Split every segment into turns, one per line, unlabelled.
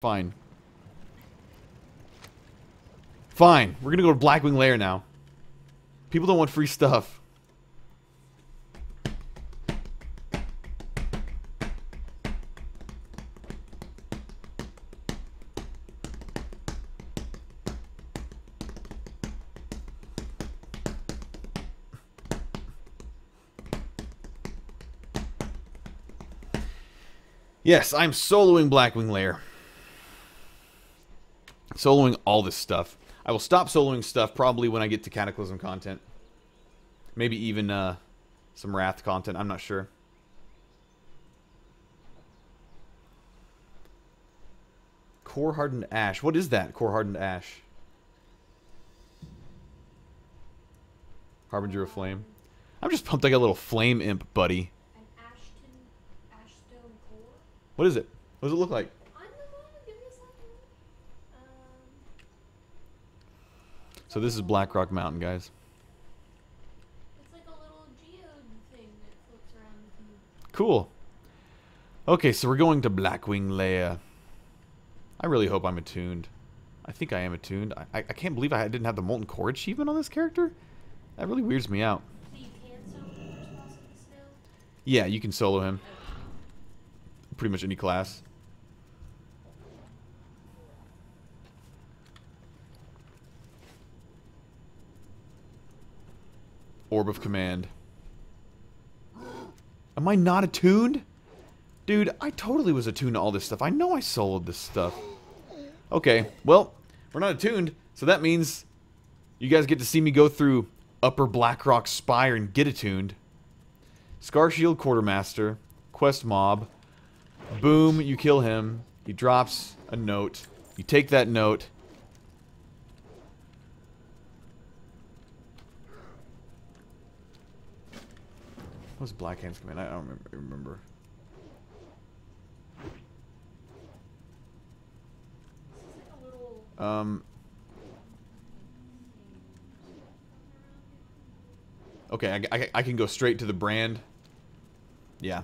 Fine. Fine. We're gonna go to Blackwing Lair now. People don't want free stuff. Yes, I'm soloing Blackwing Lair. Soloing all this stuff. I will stop soloing stuff probably when I get to Cataclysm content. Maybe even some Wrath content. I'm not sure. Core Hardened Ash. What is that, Core Hardened Ash? Harbinger of Flame. I'm just pumped I got a little Flame Imp, buddy. What is it? What does it look like? So this is Blackrock Mountain, guys.
It's like a little geode thing that floats around the cube.
Cool. Okay, so we're going to Blackwing Lair. I really hope I'm attuned. I think I am attuned. I can't believe I didn't have the Molten Core achievement on this character. That really weirds me out.
So you can solo the first boss of this now?
Yeah, you can solo him. Pretty much any class. Orb of Command. Am I not attuned? Dude, I totally was attuned to all this stuff. I know I soloed this stuff. Okay, well, we're not attuned, so that means you guys get to see me go through Upper Blackrock Spire and get attuned. Scarshield Quartermaster. Quest Mob. Boom, you kill him. He drops a note. You take that note. What was Black Hand's command? I don't remember. Okay, I can go straight to the brand. Yeah.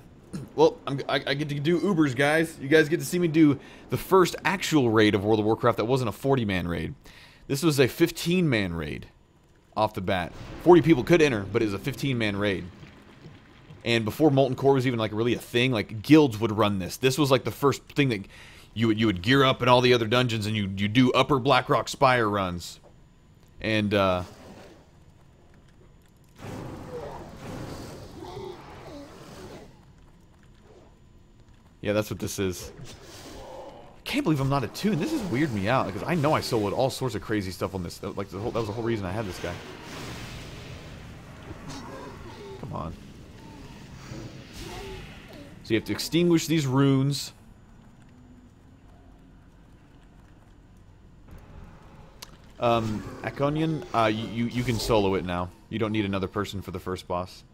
Well, I get to do Ubers, guys. You guys get to see me do the first actual raid of World of Warcraft that wasn't a 40-man raid. This was a 15-man raid off the bat. 40 people could enter, but it was a 15-man raid. And before Molten Core was even like really a thing, like guilds would run this. This was like the first thing that you would gear up in all the other dungeons, and you do Upper Blackrock Spire runs. And yeah, that's what this is. I can't believe I'm not attuned. This is weird me out because I know I soloed all sorts of crazy stuff on this. Like that was the whole reason I had this guy. Come on. So you have to extinguish these runes. Aconian, you can solo it now. You don't need another person for the first boss.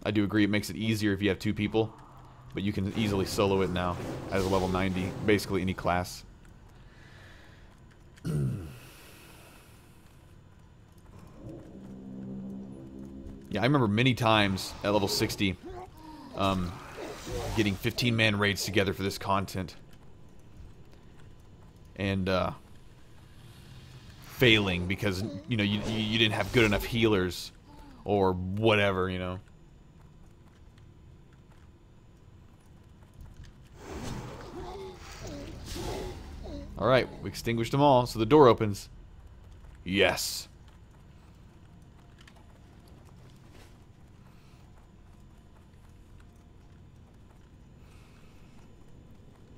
I do agree it makes it easier if you have two people, but you can easily solo it now as a level 90, basically any class. Yeah, I remember many times at level 60 getting 15-man raids together for this content. And failing because, you know, you didn't have good enough healers or whatever, you know. Alright, we extinguished them all, so the door opens. Yes.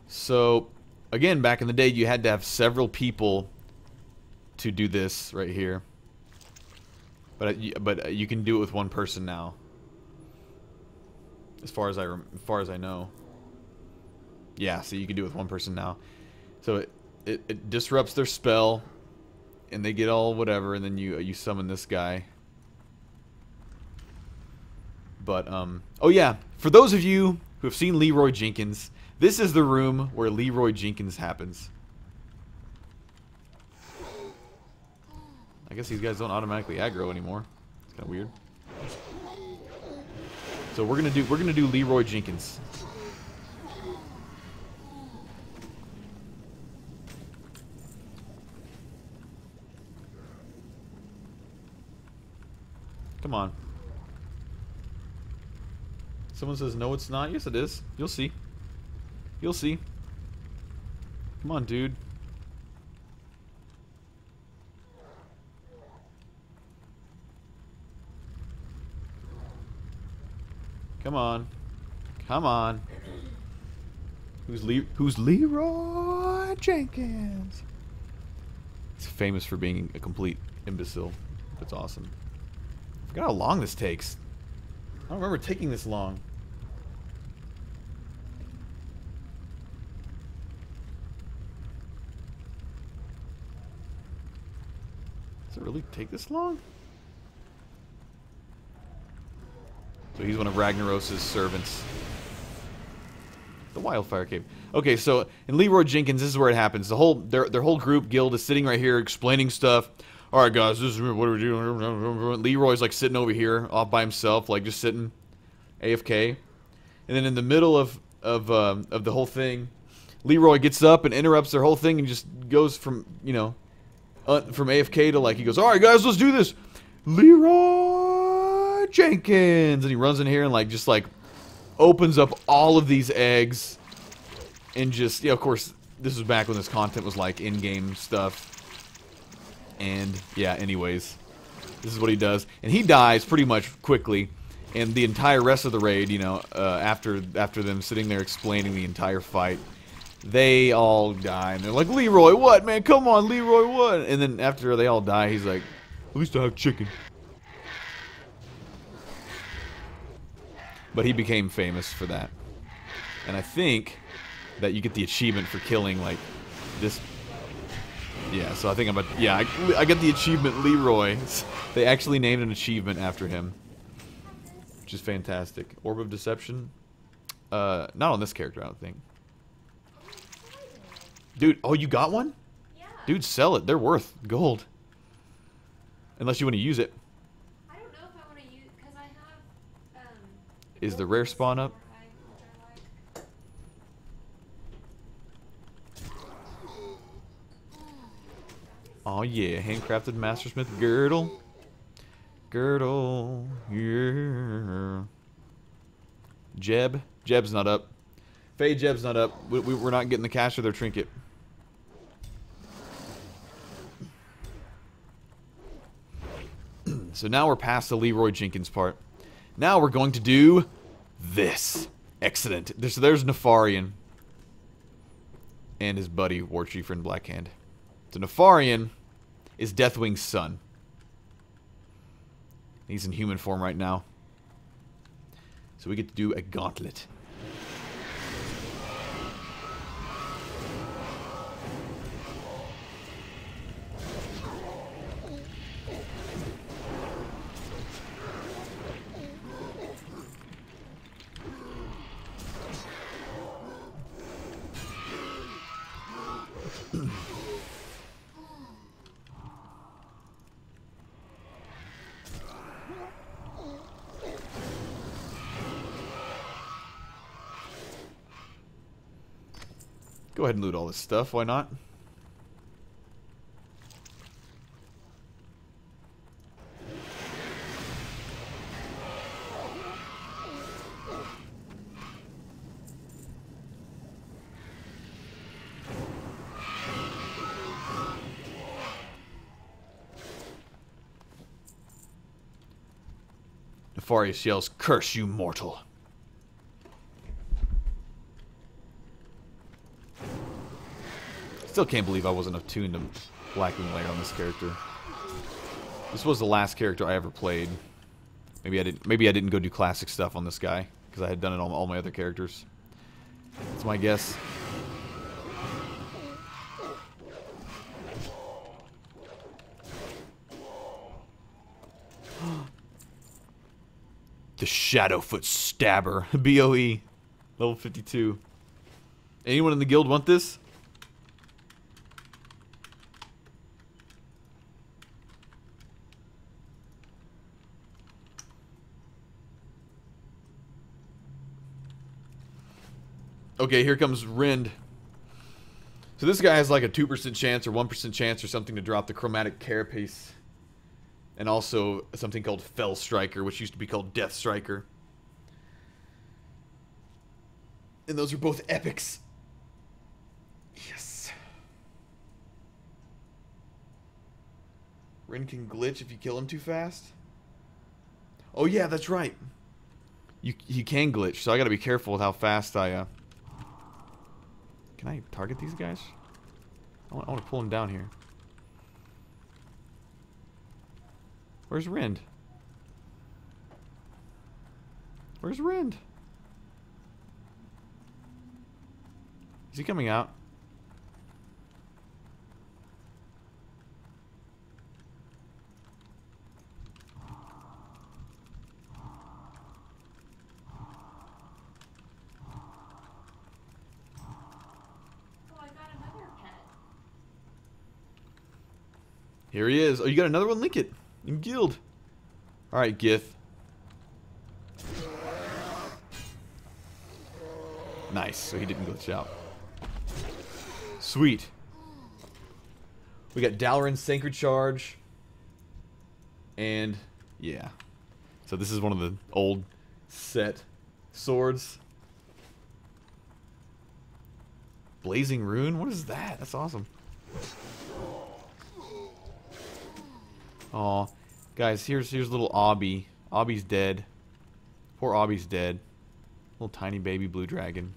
So, again, back in the day, you had to have several people to do this right here. But you can do it with one person now, as far as I know. Yeah, so you can do it with one person now. So it disrupts their spell, and they get all whatever, and then you summon this guy. But oh yeah, for those of you who have seen Leroy Jenkins, this is the room where Leroy Jenkins happens. I guess these guys don't automatically aggro anymore. It's kind of weird. So we're gonna do Leroy Jenkins. Come on. Someone says, no, it's not. Yes, it is. You'll see. You'll see. Come on, dude. Come on. Come on. Who's Leroy Jenkins? He's famous for being a complete imbecile. That's awesome. I forgot how long this takes. I don't remember taking this long. Does it really take this long? So he's one of Ragnaros' servants. The Wildfire Cave. Okay, so in Leroy Jenkins, this is where it happens. Their whole group guild is sitting right here explaining stuff. All right, guys, this is what are we doing. Leroy's like sitting over here, off by himself, like just sitting, AFK. And then in the middle of the whole thing, Leroy gets up and interrupts their whole thing and just goes from from AFK to like he goes, all right, guys, let's do this. Leroy Jenkins, and he runs in here and like just like opens up all of these eggs and just, yeah, of course, this was back when this content was like in-game stuff. And yeah, anyways, this is what he does, and he dies pretty much quickly. And the entire rest of the raid, you know, after them sitting there explaining the entire fight, they all die, and they're like, Leroy, what, man? Come on, Leroy, what? And then after they all die, he's like, at least I have chicken. But he became famous for that. And I think that you get the achievement for killing, like, this. Yeah, so I think I'm about, yeah, I get the achievement Leroy. They actually named an achievement after him. Which is fantastic. Orb of Deception? Not on this character, I don't think. Dude, oh, you got one?
Yeah.
Dude, sell it. They're worth gold. Unless you want to use it.
I don't know if I want to use, because I have,
Is the rare spawn up? Oh yeah, handcrafted Mastersmith girdle. Girdle, yeah. Jeb's not up. Faye Jeb's not up. We're not getting the cash or their trinket. So now we're past the Leroy Jenkins part. Now we're going to do this. Excellent. So there's Nefarian and his buddy, War Chief and Blackhand. So Nefarian is Deathwing's son. He's in human form right now. So we get to do a gauntlet. Go ahead and loot all this stuff, why not? Nefarious yells, "Curse you, mortal!" Still can't believe I wasn't attuned to Blackwing Lair on this character. This was the last character I ever played. Maybe I didn't go do classic stuff on this guy because I had done it on all my other characters. That's my guess. The Shadowfoot Stabber, BOE, level 52. Anyone in the guild want this? Okay, here comes Rind. So this guy has like a 2% chance or 1% chance or something to drop the chromatic carapace. and also something called Fell Striker, which used to be called Death Striker. And those are both epics. Yes. Ren can glitch if you kill him too fast. Oh yeah, that's right. He can glitch, so I gotta be careful with how fast I Can I target these guys? I want to pull him down here. Where's Rind? Where's Rind? Is he coming out? Here he is. Oh, you got another one? Link it. In guild. Alright, Gith. Nice. So he didn't glitch out. Sweet. We got Dalaran's Sacred Charge. And, yeah. So this is one of the old set swords. Blazing Rune? What is that? That's awesome. Aw. Guys, here's little Obby. Obby's dead. Poor Obby's dead. Little tiny baby blue dragon.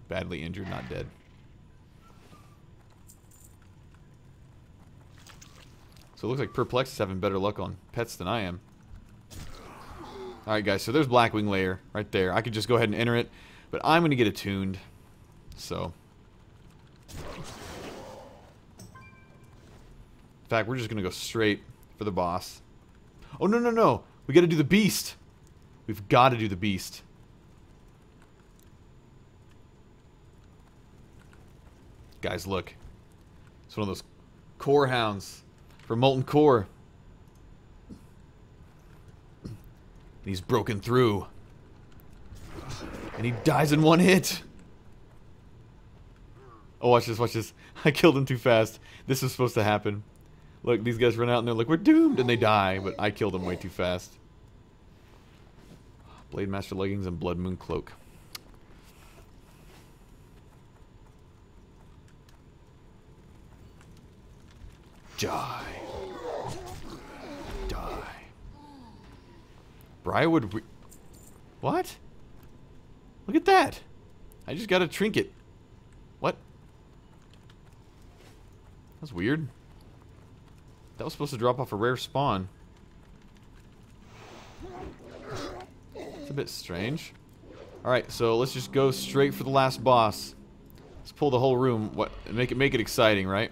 Badly injured, not dead. So it looks like Perplex is having better luck on pets than I am. Alright guys, so there's Blackwing Lair right there. I could just go ahead and enter it, but I'm going to get attuned. So... in fact, we're just going to go straight for the boss. Oh, no, no, no. We got to do the beast. We've got to do the beast. Guys, look. It's one of those core hounds for Molten Core. And he's broken through. And he dies in one hit. Oh, watch this, watch this. I killed him too fast. This was supposed to happen. Look, these guys run out and they're like, we're doomed, and they die, but I killed them way too fast. Blade Master Leggings and Blood Moon Cloak. Die. Die. Briarwood... What? Look at that. I just got a trinket. What? That's weird. That was supposed to drop off a rare spawn. It's a bit strange. Alright, so let's just go straight for the last boss. Let's pull the whole room. What? Make it exciting, right?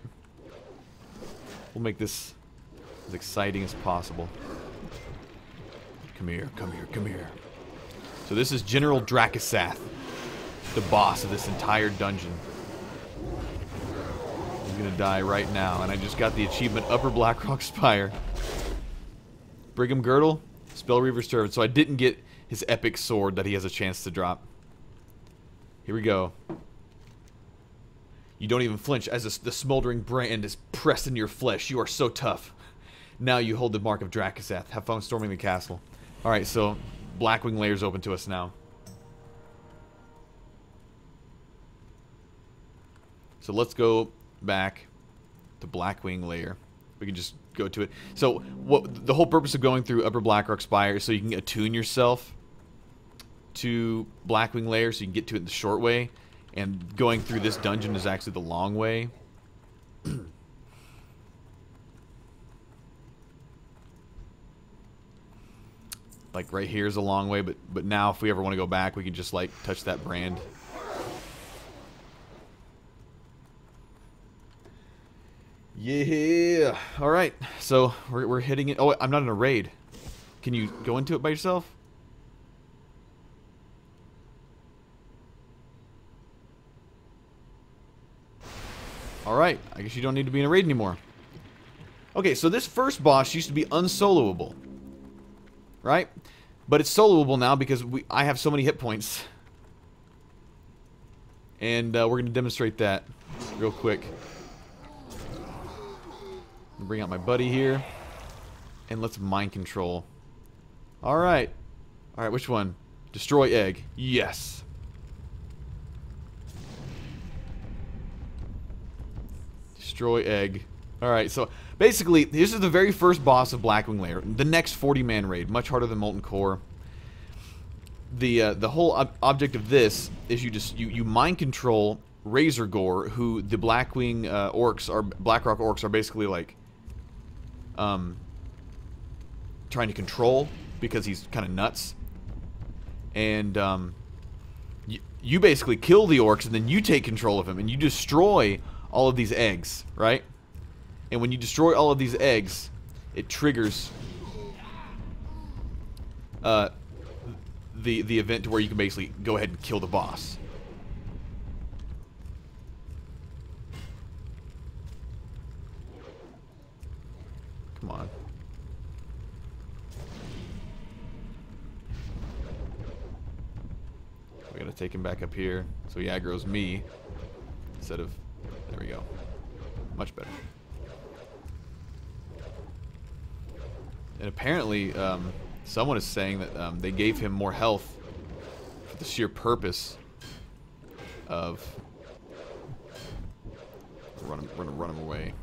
We'll make this as exciting as possible. Come here, come here, come here. So this is General Dracasath, the boss of this entire dungeon. He's gonna die right now, and I just got the achievement Upper Blackrock Spire. Brigham Girdle, Spell Reaver's Turret. So I didn't get his epic sword that he has a chance to drop. Here we go. You don't even flinch as the smoldering brand is pressed into your flesh. You are so tough. Now you hold the mark of Dracasath. Have fun storming the castle. Alright, so Blackwing Lair is open to us now. So let's go back to Blackwing Lair. We can just go to it. So what the whole purpose of going through Upper Blackrock Spire is so you can attune yourself to Blackwing Lair, so you can get to it the short way. And going through this dungeon is actually the long way. Like right here is a long way, but now if we ever want to go back, we can just like touch that brand. Yeah. All right. So we're hitting it. Oh, I'm not in a raid. Can you go into it by yourself? All right. I guess you don't need to be in a raid anymore. Okay, so this first boss used to be unsoloable, right? But it's soloable now because I have so many hit points. And we're going to demonstrate that real quick. Bring out my buddy here. And let's mind control. Alright. Alright, which one? Destroy egg. Yes. Destroy egg. Alright, so basically, this is the very first boss of Blackwing Lair. The next 40-man raid. Much harder than Molten Core. The whole object of this is you mind control Razor Gore, who the Blackwing orcs are, Blackrock orcs are basically like trying to control because he's kind of nuts. And you basically kill the orcs and then you take control of him and you destroy all of these eggs, right? And when you destroy all of these eggs, it triggers the event to where you can basically go ahead and kill the boss. Come on. We gotta take him back up here so he aggroes me instead of... There we go. Much better. And apparently, someone is saying that they gave him more health for the sheer purpose of... Run him away.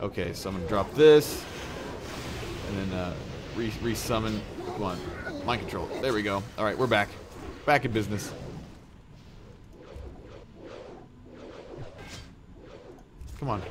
Okay, so I'm gonna drop this, and then re-summon. Come on, mind control. There we go. All right, we're back, back in business. Come on.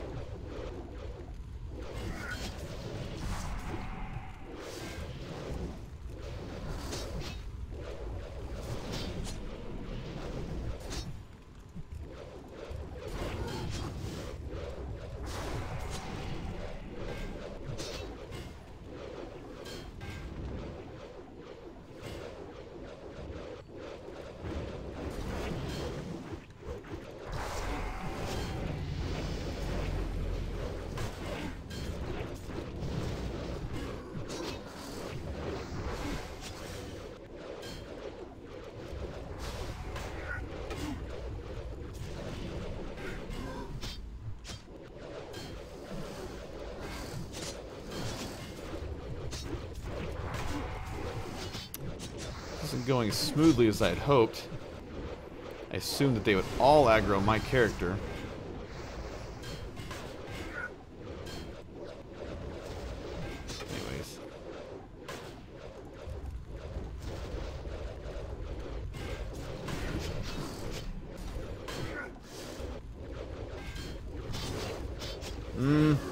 Isn't going as smoothly as I had hoped. I assumed that they would all aggro my character. Anyways.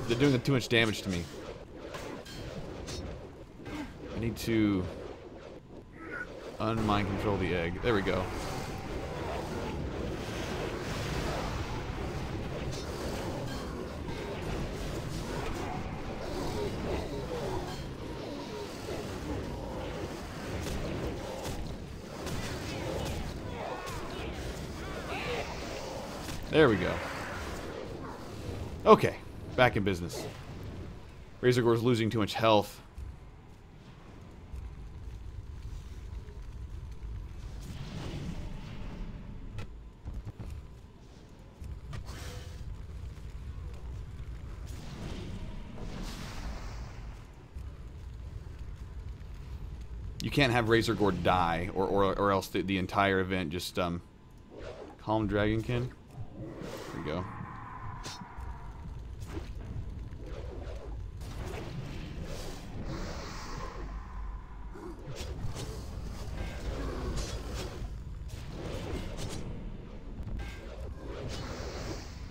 They're doing too much damage to me. I need to unmind control the egg. There we go. There we go. Okay, back in business. Razor Gore's losing too much health. You can't have Razor Gore die, or else the entire event just calm Dragonkin. There we go.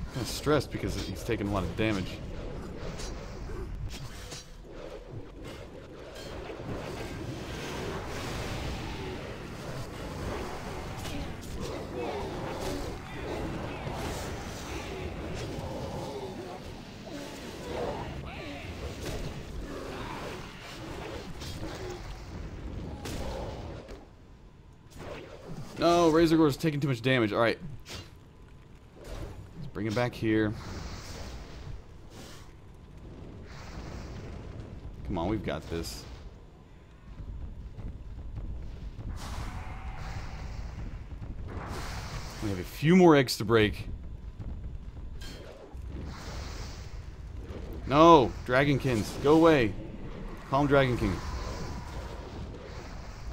I'm kind of stressed because he's taking a lot of damage. No, Razor Gore's taking too much damage. Alright. Let's bring him back here. Come on, we've got this. We have a few more eggs to break. No! Dragonkins, go away. Calm, Dragon King.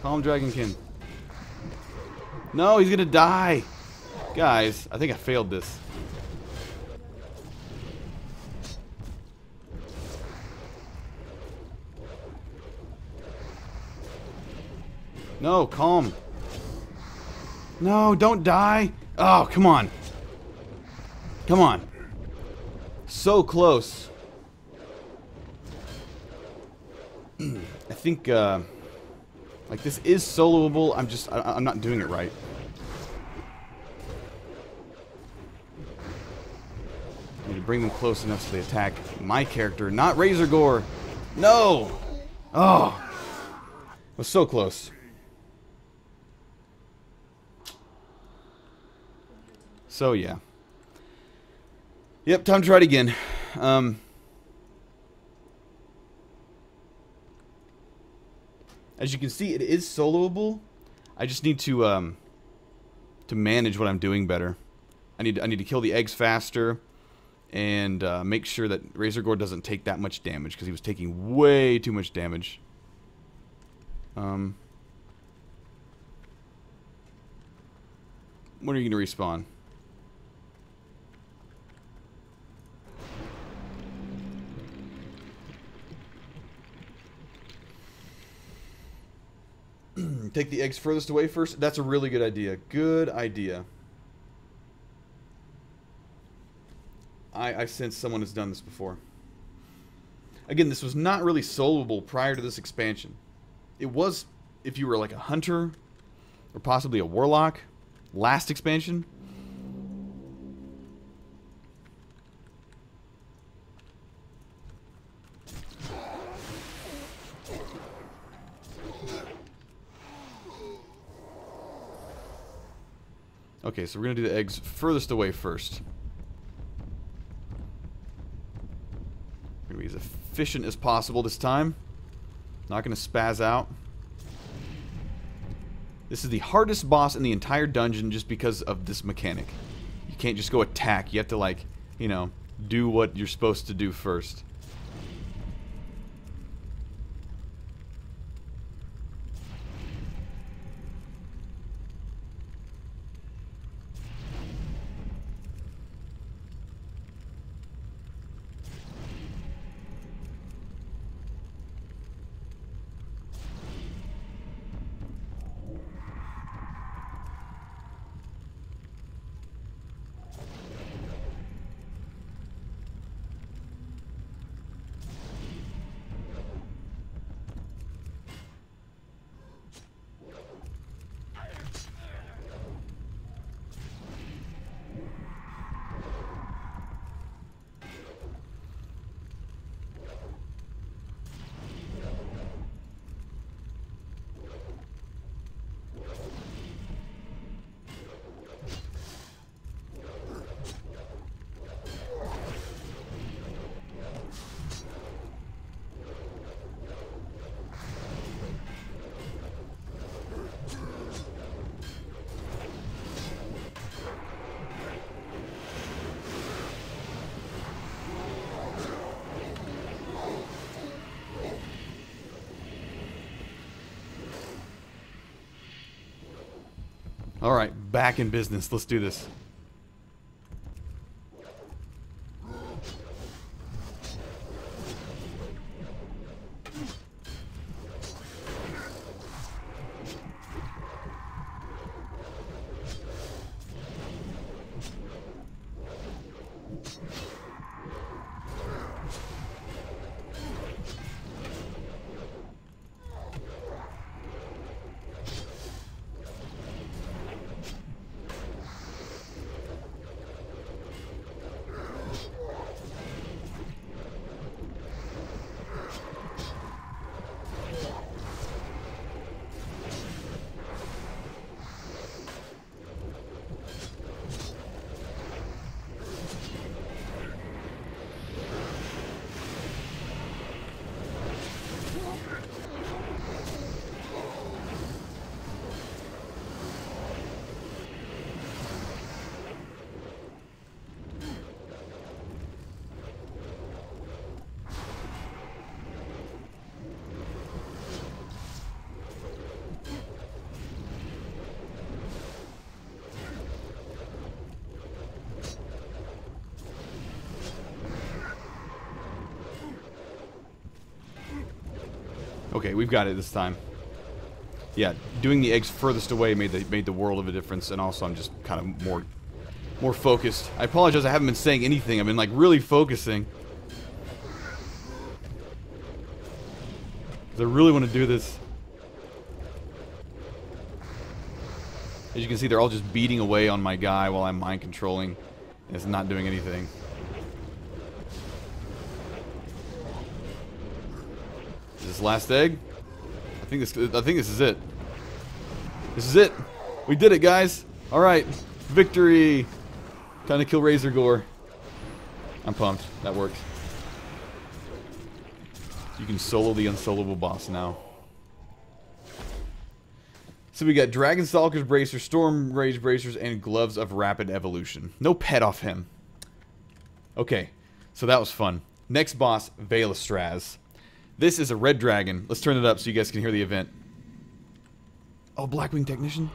Calm, Dragonkin. No, he's gonna die! Guys, I think I failed this. No, calm. No, don't die! Oh, come on. Come on. So close. I think, like, this is soloable. I'm not doing it right. I need to bring them close enough so they attack my character, not Razor Gore. No! Oh! It was so close. So, yeah. Yep, time to try it again. As you can see, it is soloable. I just need to manage what I'm doing better. I need to kill the eggs faster and make sure that Razor Gore doesn't take that much damage because he was taking way too much damage. When are you going to respawn? Take the eggs furthest away first. That's a really good idea. Good idea. I sense someone has done this before. Again, this was not really soloable prior to this expansion. It was if you were like a hunter or possibly a warlock. Last expansion. Okay, so we're going to do the eggs furthest away first. We're going to be as efficient as possible this time. Not going to spaz out. This is the hardest boss in the entire dungeon just because of this mechanic. You can't just go attack. You have to, like, you know, do what you're supposed to do first. Alright, back in business. Let's do this. Okay, we've got it this time. Yeah, doing the eggs furthest away made the world of a difference, and also I'm just kind of more focused. I apologize, I haven't been saying anything. I've been like really focusing. 'Cause I really want to do this. As you can see, they're all just beating away on my guy while I'm mind controlling, and it's not doing anything. Is this last egg? I think this is it. This is it. We did it, guys. All right, victory. Time to kill Razor Gore. I'm pumped. That worked. You can solo the unsoloable boss now. So we got Dragon Stalker's Bracers, Storm Rage Bracers, and Gloves of Rapid Evolution. No pet off him. Okay, so that was fun. Next boss, Valestraz. This is a red dragon. Let's turn it up so you guys can hear the event. Oh, Blackwing Technician?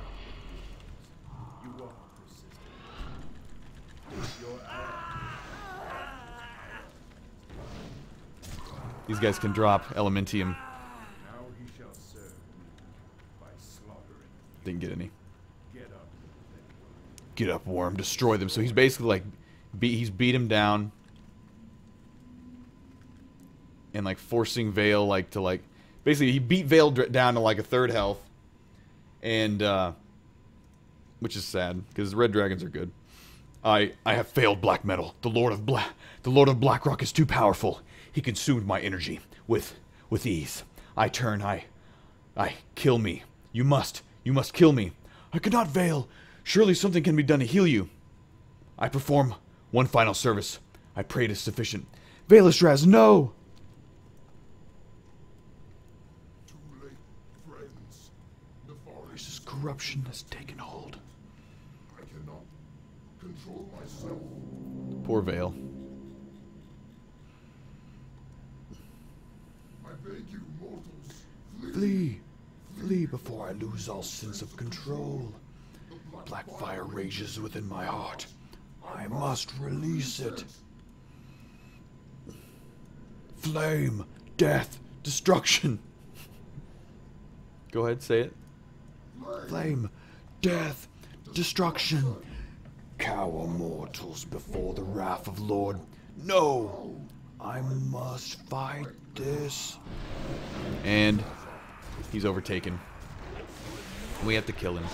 These guys can drop Elementium. Didn't get any. Get up, Worm. Destroy them. So he's basically like, he's beat him down. And like forcing Vale like to like, basically he beat Vale down to like a third health. And, which is sad, because red dragons are good. I have failed Black Metal. The Lord of Blackrock is too powerful. He consumed my energy with ease. I kill me. You must kill me. I cannot Vale. Surely something can be done to heal you. I perform one final service. I pray it is sufficient. Valestraz, no!
Too late, friends. The
This corruption has taken hold.
I cannot control myself.
Poor Vale.
I beg you, mortals,
Flee! Flee before I lose all sense of control. Black fire rages within my heart. I must release it. Flame, death, destruction. Go ahead, say it. Flame, death, destruction. Cower mortals before the wrath of Lord. No! I must fight this. And he's overtaken. We have to kill him.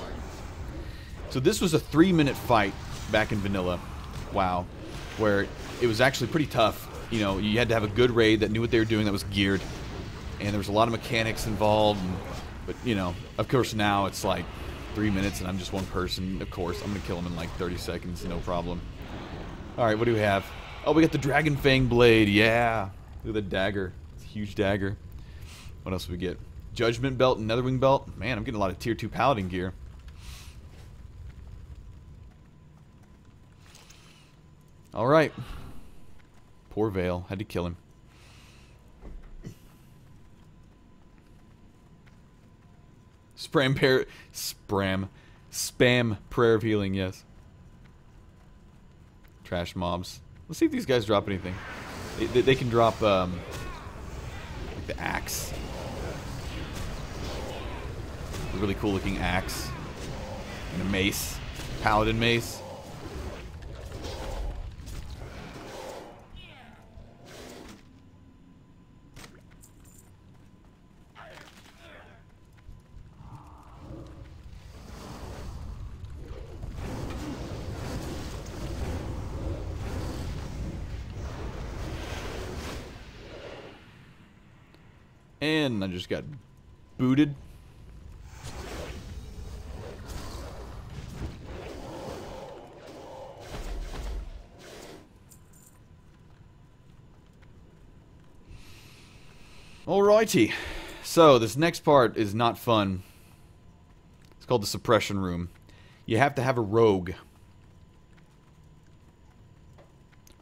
So this was a 3-minute fight back in vanilla. WoW. Where it was actually pretty tough. You know, you had to have a good raid that knew what they were doing, that was geared. And there was a lot of mechanics involved. But, you know, of course now it's like 3 minutes and I'm just one person. Of course, I'm going to kill him in like 30 seconds, no problem. Alright, what do we have? Oh, we got the Dragon Fang Blade, yeah. Look at the dagger. It's a huge dagger. What else do we get? Judgment Belt and Netherwing Belt. Man, I'm getting a lot of tier 2 Paladin gear. Alright. Poor Vale. Had to kill him. Spam prayer of healing, yes. Trash mobs. Let's see if these guys drop anything. They can drop like the axe. A really cool looking axe. And a mace. Paladin mace. And I just got booted. Alrighty. So, this next part is not fun. It's called the Suppression Room. You have to have a rogue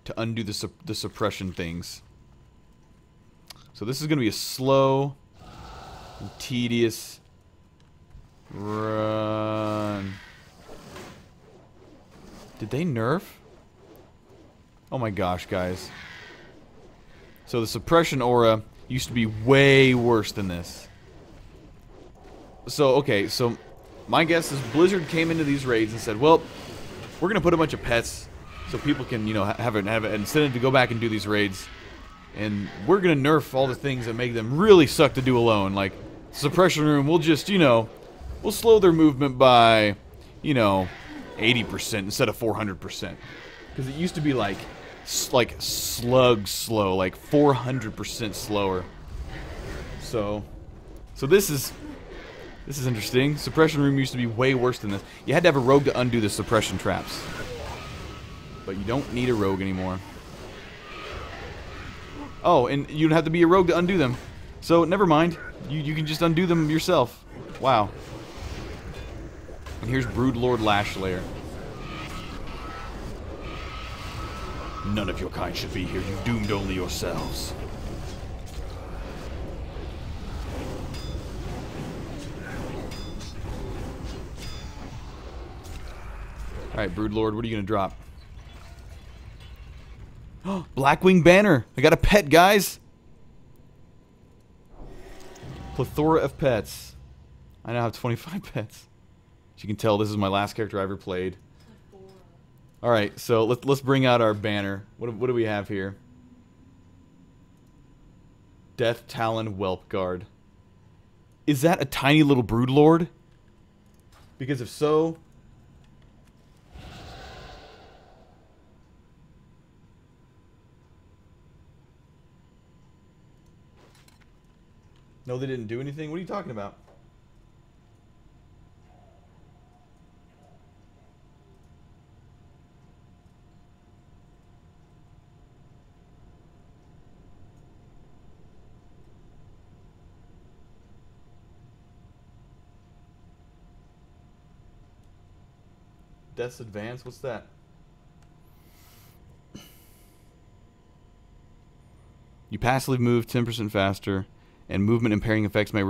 to undo the suppression things. So this is going to be a slow and tedious run. Did they nerf? Oh my gosh, guys. So the suppression aura used to be way worse than this. So, okay, so my guess is Blizzard came into these raids and said, well, we're going to put a bunch of pets so people can, you know, have an incentive to go back and do these raids. And we're going to nerf all the things that make them really suck to do alone. Like, Suppression Room, we'll just, you know, we'll slow their movement by, you know, 80% instead of 400%. Because it used to be like slug slow, like 400% slower. So this is interesting. Suppression Room used to be way worse than this. You had to have a rogue to undo the suppression traps. But you don't need a rogue anymore. Oh, and you don't have to be a rogue to undo them. So, never mind. You can just undo them yourself. Wow. And here's Broodlord Lashlayer. None of your kind should be here. You've doomed only yourselves. Alright, Broodlord, what are you going to drop? Blackwing Banner! I got a pet, guys! Plethora of pets. I now have 25 pets. As you can tell, this is my last character I ever played. Alright, so let's bring out our banner. What do we have here? Death Talon Whelp Guard. Is that a tiny little Broodlord? Because if so... No, they didn't do anything? What are you talking about? Death's Advance? What's that? You passively move 10% faster, and movement impairing effects may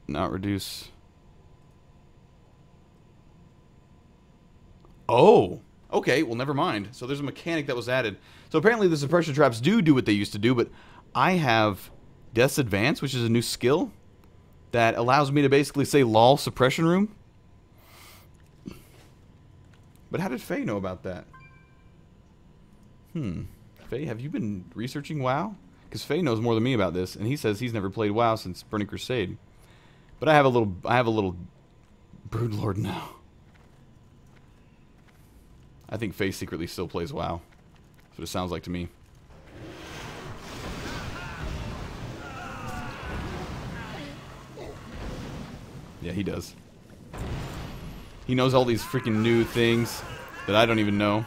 not reduce. Oh! Okay, well, never mind. So there's a mechanic that was added. So apparently the suppression traps do what they used to do, but I have Death's Advance, which is a new skill that allows me to basically say lol suppression room. But how did Faye know about that? Faye, have you been researching WoW? Because Faye knows more than me about this, and he says he's never played WoW since Burning Crusade. But I have a little Broodlord now. I think Faye secretly still plays WoW. That's what it sounds like to me. Yeah, he does. He knows all these freaking new things that I don't even know.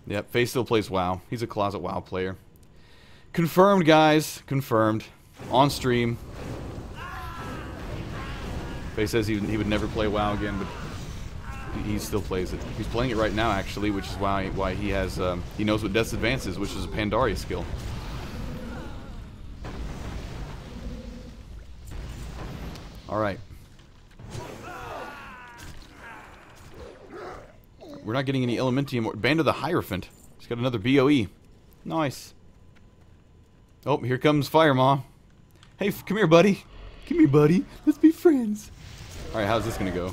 Yep, Faye still plays WoW. He's a closet WoW player. Confirmed, guys. Confirmed. On stream. Faye says he would never play WoW again, but he still plays it. He's playing it right now, actually, which is why he has he knows what Death's Advance is, which is a Pandaria skill. All right. We're not getting any Elementium. Band of the Hierophant. He's got another BOE. Nice. Oh, here comes Fire Maw. Hey, come here, buddy. Come here, buddy. Let's be friends. All right, how's this gonna go?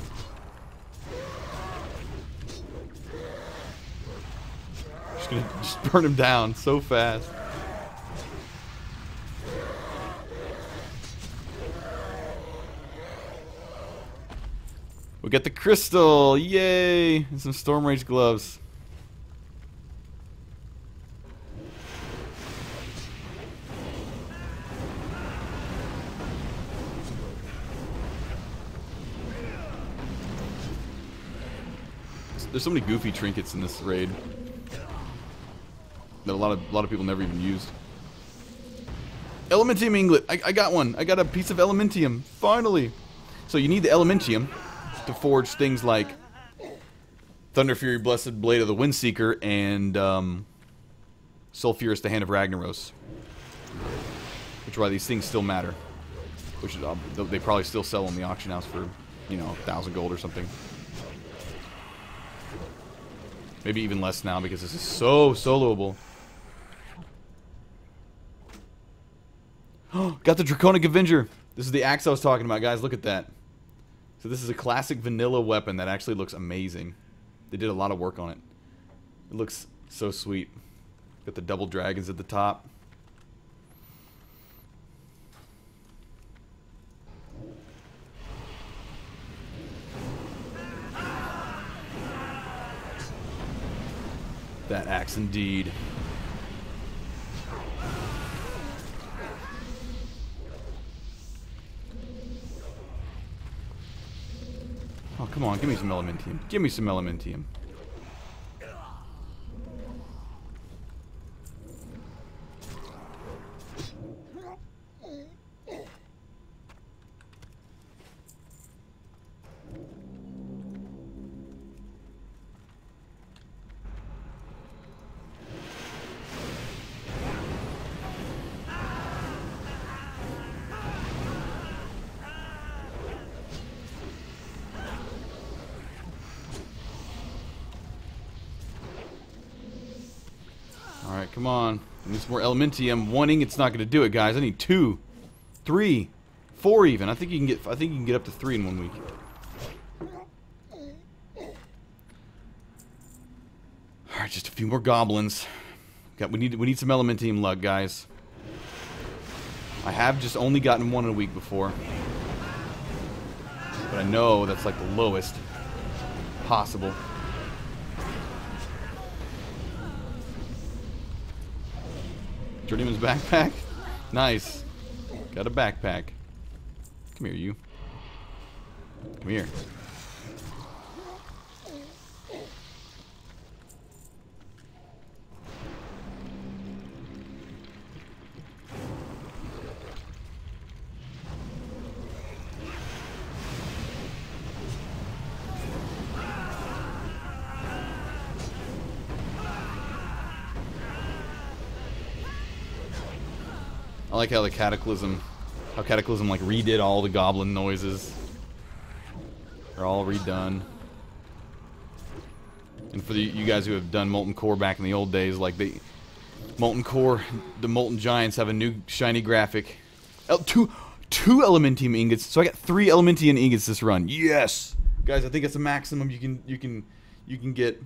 Just gonna burn him down so fast. We got the crystal, yay! And some Storm Rage gloves. There's so many goofy trinkets in this raid that a lot of people never even used. Elementium Inglet, I got one. I got a piece of Elementium, finally. So you need the Elementium to forge things like Thunder Fury, Blessed Blade of the Windseeker, and Sulfurous, the Hand of Ragnaros. Which is why these things still matter. Which is, they probably still sell in the auction house for, you know, 1,000 gold or something. Maybe even less now because this is so soloable. Got the Draconic Avenger. This is the axe I was talking about, guys. Look at that. So this is a classic vanilla weapon that actually looks amazing. They did a lot of work on it. It looks so sweet. Got the double dragons at the top. That axe indeed. Oh, come on, give me some elementium. Give me some elementium. Alright, come on. I need some more elementium. One ingot's not gonna do it, guys. I need 2, 3, 4 even. I think you can get up to 3 in 1 week. Alright, just a few more goblins. We need some elementium luck, guys. I have just only gotten 1 in a week before. But I know that's like the lowest possible. Journeyman's backpack? Nice. Got a backpack. Come here, you. Come here. I like how Cataclysm like redid all the goblin noises. They're all redone. And for you guys who have done Molten Core back in the old days, like the Molten Core, the Molten Giants have a new shiny graphic. Two elementium ingots. So I got 3 elementium ingots this run. Yes, guys, I think it's the maximum you can get.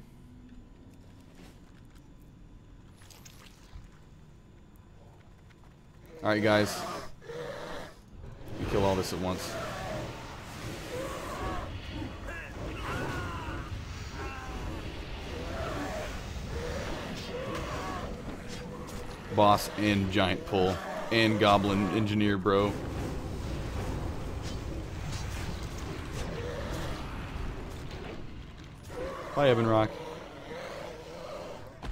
Alright, guys. We kill all this at once. Boss and giant pull. And goblin engineer, bro. Bye, Evan Rock.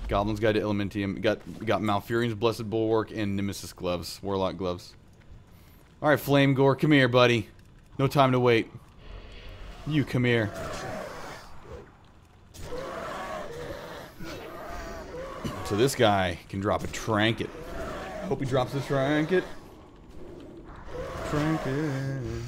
Goblin's Guide to Elementium. We got Malfurion's Blessed Bulwark and Nemesis gloves. Warlock gloves. Alright, Flame Gore, come here, buddy. No time to wait. You come here. So this guy can drop a trinket. Hope he drops this trinket. Trinket.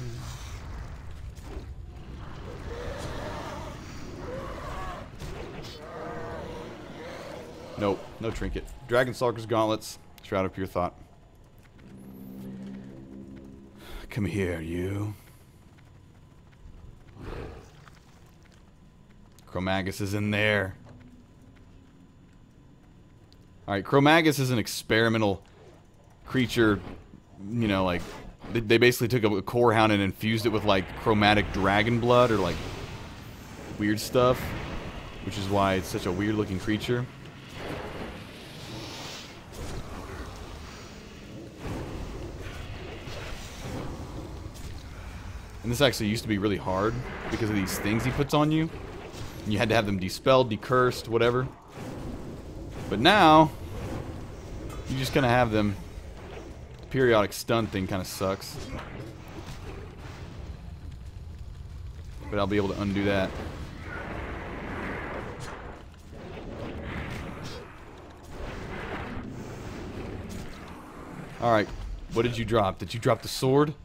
Nope, no trinket. Dragonstalker's Gauntlets. Shroud of Pure Thought. Come here, you. Chromagus is in there. Alright, Chromagus is an experimental creature. You know, like, they basically took a core hound and infused it with, like, chromatic dragon blood or, like, weird stuff. Which is why it's such a weird looking creature. And this actually used to be really hard because of these things he puts on you. And you had to have them dispelled, decursed, whatever. But now, you just kind of have them. The periodic stun thing kind of sucks. But I'll be able to undo that. Alright, what did you drop? Did you drop the sword?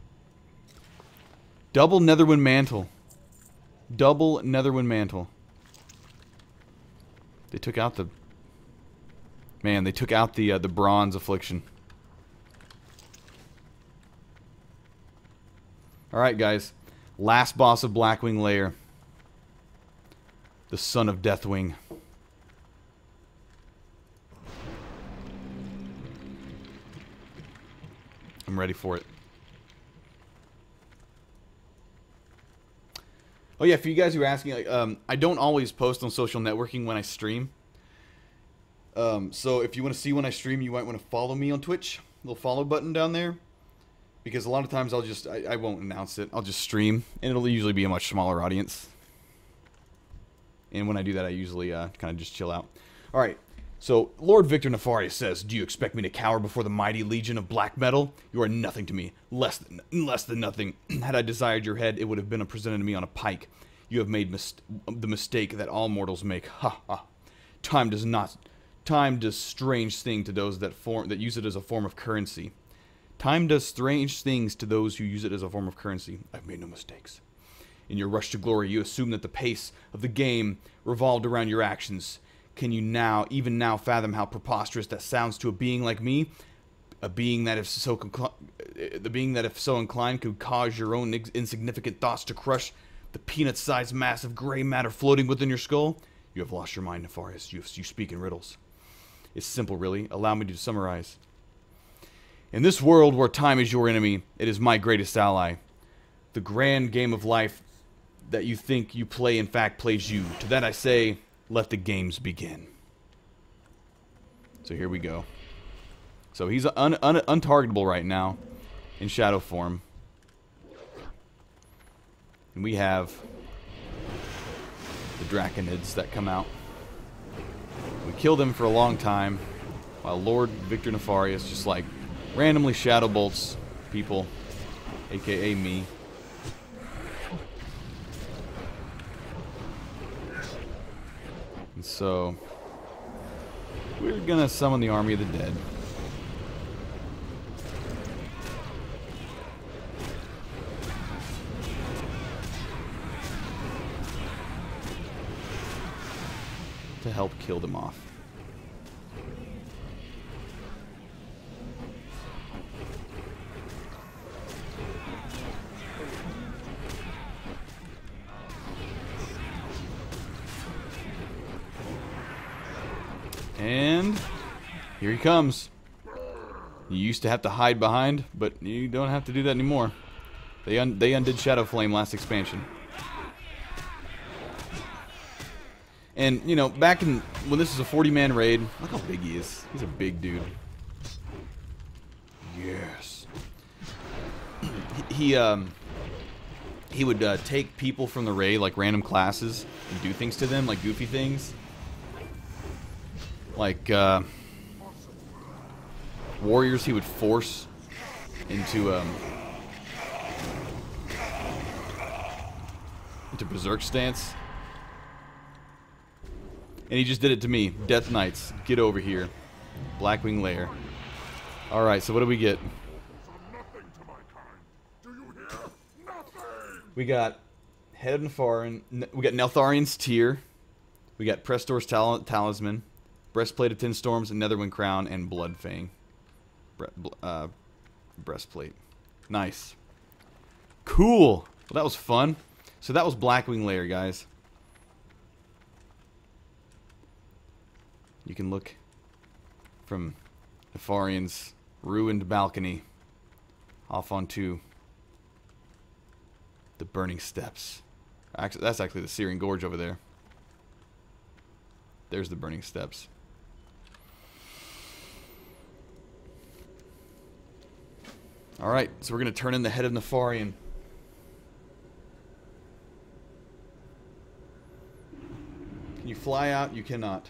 Double Netherwind Mantle. Double Netherwind Mantle. They took out the... Man, they took out the bronze affliction. Alright, guys. Last boss of Blackwing Lair. The son of Deathwing. I'm ready for it. Oh yeah, for you guys who are asking, like, I don't always post on social networking when I stream. So if you want to see when I stream, you might want to follow me on Twitch. Little follow button down there. Because a lot of times I'll just, I won't announce it. I'll just stream, and it'll usually be a much smaller audience. And when I do that, I usually kind of just chill out. Alright, so Lord Victor Nefarious says, "Do you expect me to cower before the mighty legion of black metal? You are nothing to me. Less than nothing. Had I desired your head, it would have been presented to me on a pike. You have made the mistake that all mortals make. Ha ha. Time does strange thing to those that use it as a form of currency. Time does strange things to those who use it as a form of currency. I've made no mistakes. In your rush to glory, you assume that the pace of the game revolved around your actions. Can you even now fathom how preposterous that sounds to a being like me? A being that if so inclined could cause your own insignificant thoughts to crush the peanut-sized mass of gray matter floating within your skull? You have lost your mind, Nefarious. You speak in riddles. It's simple, really. Allow me to summarize. In this world where time is your enemy, it is my greatest ally. The grand game of life that you think you play, in fact, plays you. To that I say, let the games begin." So here we go. So he's untargetable right now in shadow form. And we have the Draconids that come out. We kill them for a long time, while Lord Victor Nefarious just like randomly shadow bolts people, aka me. And so we're gonna summon the army of the dead. To help kill them off. And here he comes. You used to have to hide behind, but you don't have to do that anymore. They undid Shadow Flame last expansion. And, you know, back in when this was a 40-man raid, look how big he is. He's a big dude. Yes. He would take people from the raid, like random classes, and do things to them, like goofy things. Like, warriors he would force into berserk stance. And he just did it to me. Death Knights, get over here. Blackwing Lair. Alright, so what do we get? We got Head of Nefarian. We got Neltharian's Tear. We got Prestor's Talisman. Breastplate of Tin Storms, Netherwind Crown, and Bloodfang. Breastplate. Nice. Cool. Well, that was fun. So that was Blackwing Lair, guys. You can look from Nefarian's ruined balcony off onto the burning steps. Actually, that's actually the Searing Gorge over there. There's the burning steps. Alright, so we're going to turn in the Head of Nefarian. Can you fly out? You cannot.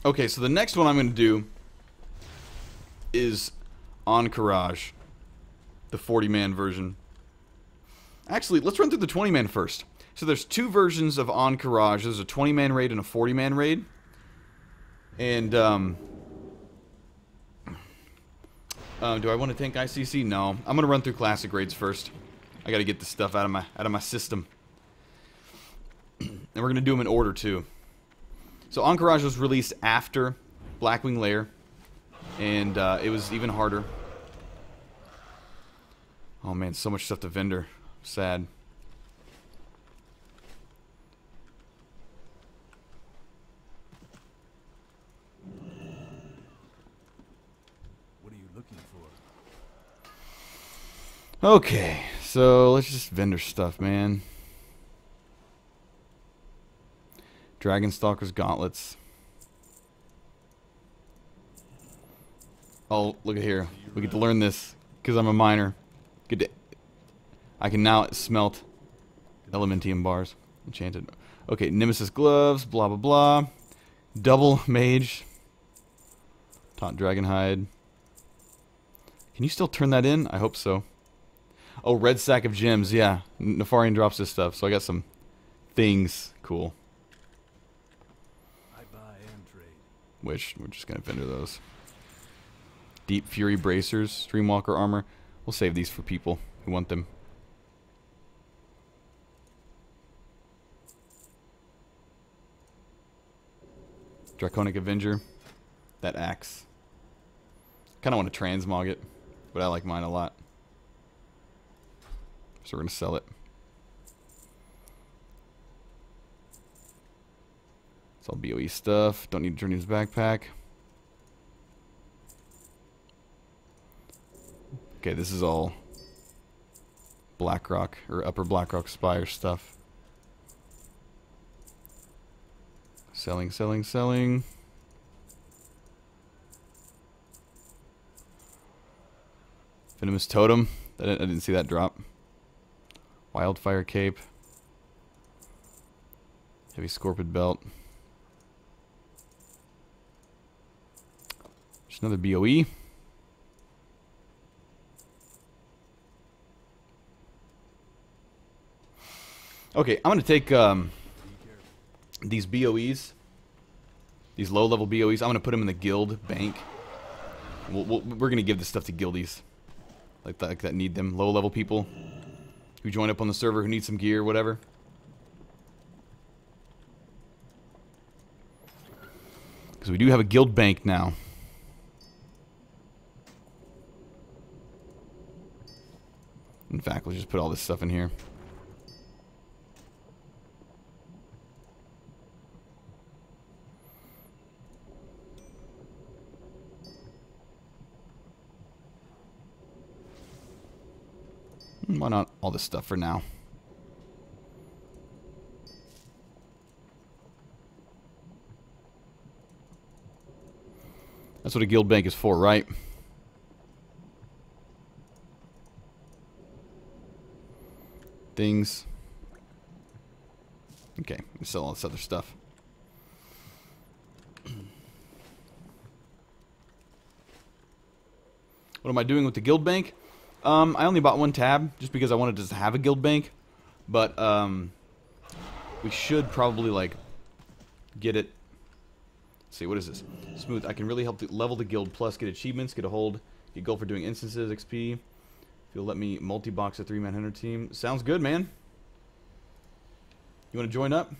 Okay, so the next one I'm going to do is Ahn'Qiraj. the 40-man version. Actually, let's run through the 20-man first. So there's two versions of Ahn'Qiraj. There's a 20-man raid and a 40-man raid. And, do I want to tank ICC? No. I'm going to run through classic raids first. I got to get this stuff out of my system. And we're going to do them in order, too. So Ahn'Qiraj was released after Blackwing Lair. And, it was even harder. Oh, man, so much stuff to vendor. Sad.
What are you looking for?
Okay, so let's just vendor stuff, man. Dragonstalker's gauntlets. Oh, look at here. We get to learn this because I'm a miner. Get to, I can now smelt elementium bars. Enchanted. Okay, Nemesis gloves, blah blah blah. Double mage. Taunt Dragonhide. Can you still turn that in? I hope so. Oh, red sack of gems. Yeah, Nefarian drops this stuff, so I got some things. Cool.
I buy and trade.
Which we're just gonna vendor those. Deep Fury bracers, Streamwalker armor. We'll save these for people who want them. Draconic Avenger. That axe. Kind of want to transmog it, but I like mine a lot. So we're going to sell it. It's all BOE stuff. Don't need to turn his backpack. Okay, this is all Blackrock, or Upper Blackrock Spire stuff. Selling, selling, selling. Venomous Totem. I didn't see that drop. Wildfire Cape. Heavy Scorpid Belt. Just another BOE. Okay, I'm going to take these BOEs, these low-level BOEs, I'm going to put them in the guild bank. We're going to give this stuff to guildies like that need them. Low-level people who join up on the server, who need some gear, whatever. Because we do have a guild bank now. In fact, let's just put all this stuff in here. Why not all this stuff for now? That's what a guild bank is for, right? Things. Okay, we sell all this other stuff. What am I doing with the guild bank? I only bought one tab just because I wanted to have a guild bank, but we should probably like get it. Let's see, what is this? Smooth. I can really help level the guild, plus get achievements, get a hold, get gold for doing instances, XP. If you'll let me multi-box a 3-man hunter team, sounds good, man. You want to join up?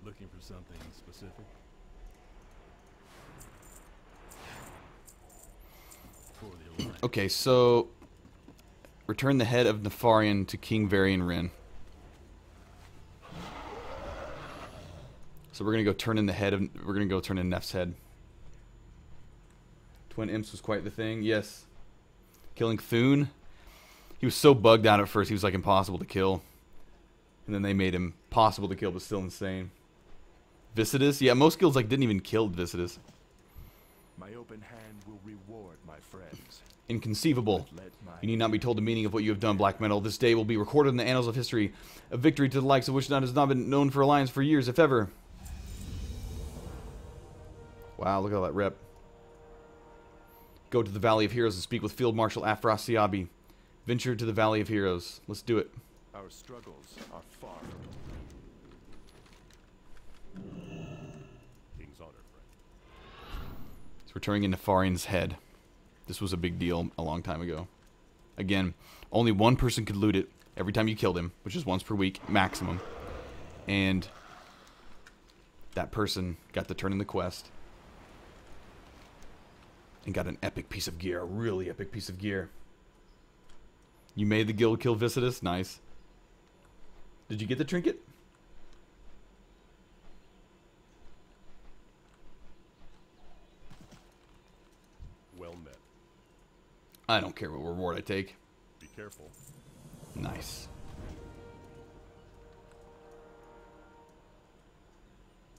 Looking for something specific?
Okay, so return the head of Nefarian to King Varian Rin. So we're gonna go turn in the head of. We're gonna go turn in Nef's head. Twin Imps was quite the thing. Yes, killing Thune. He was so bugged out at first. He was like impossible to kill, and then they made him possible to kill, but still insane. Viscidus. Yeah, most guilds like didn't even kill Viscidus.
My open hand will reward my friends.
Inconceivable. You need not be told the meaning of what you have done, Black Metal. This day will be recorded in the annals of history. A victory to the likes of which not has not been known for Alliance for years, if ever. Wow, look at all that rep. Go to the Valley of Heroes and speak with Field Marshal Afrasiabi. Venture to the Valley of Heroes. Let's do it.
Our struggles are far.
King's honor, friend.
So we're turning into Farian's head. This was a big deal a long time ago. Again, only one person could loot it every time you killed him, which is once per week, maximum. And that person got to turn in the quest. And got an epic piece of gear, a really epic piece of gear. You made the guild kill Visitus? Nice. Did you get the trinket?
Well met.
I don't care what reward I take.
Be careful.
Nice.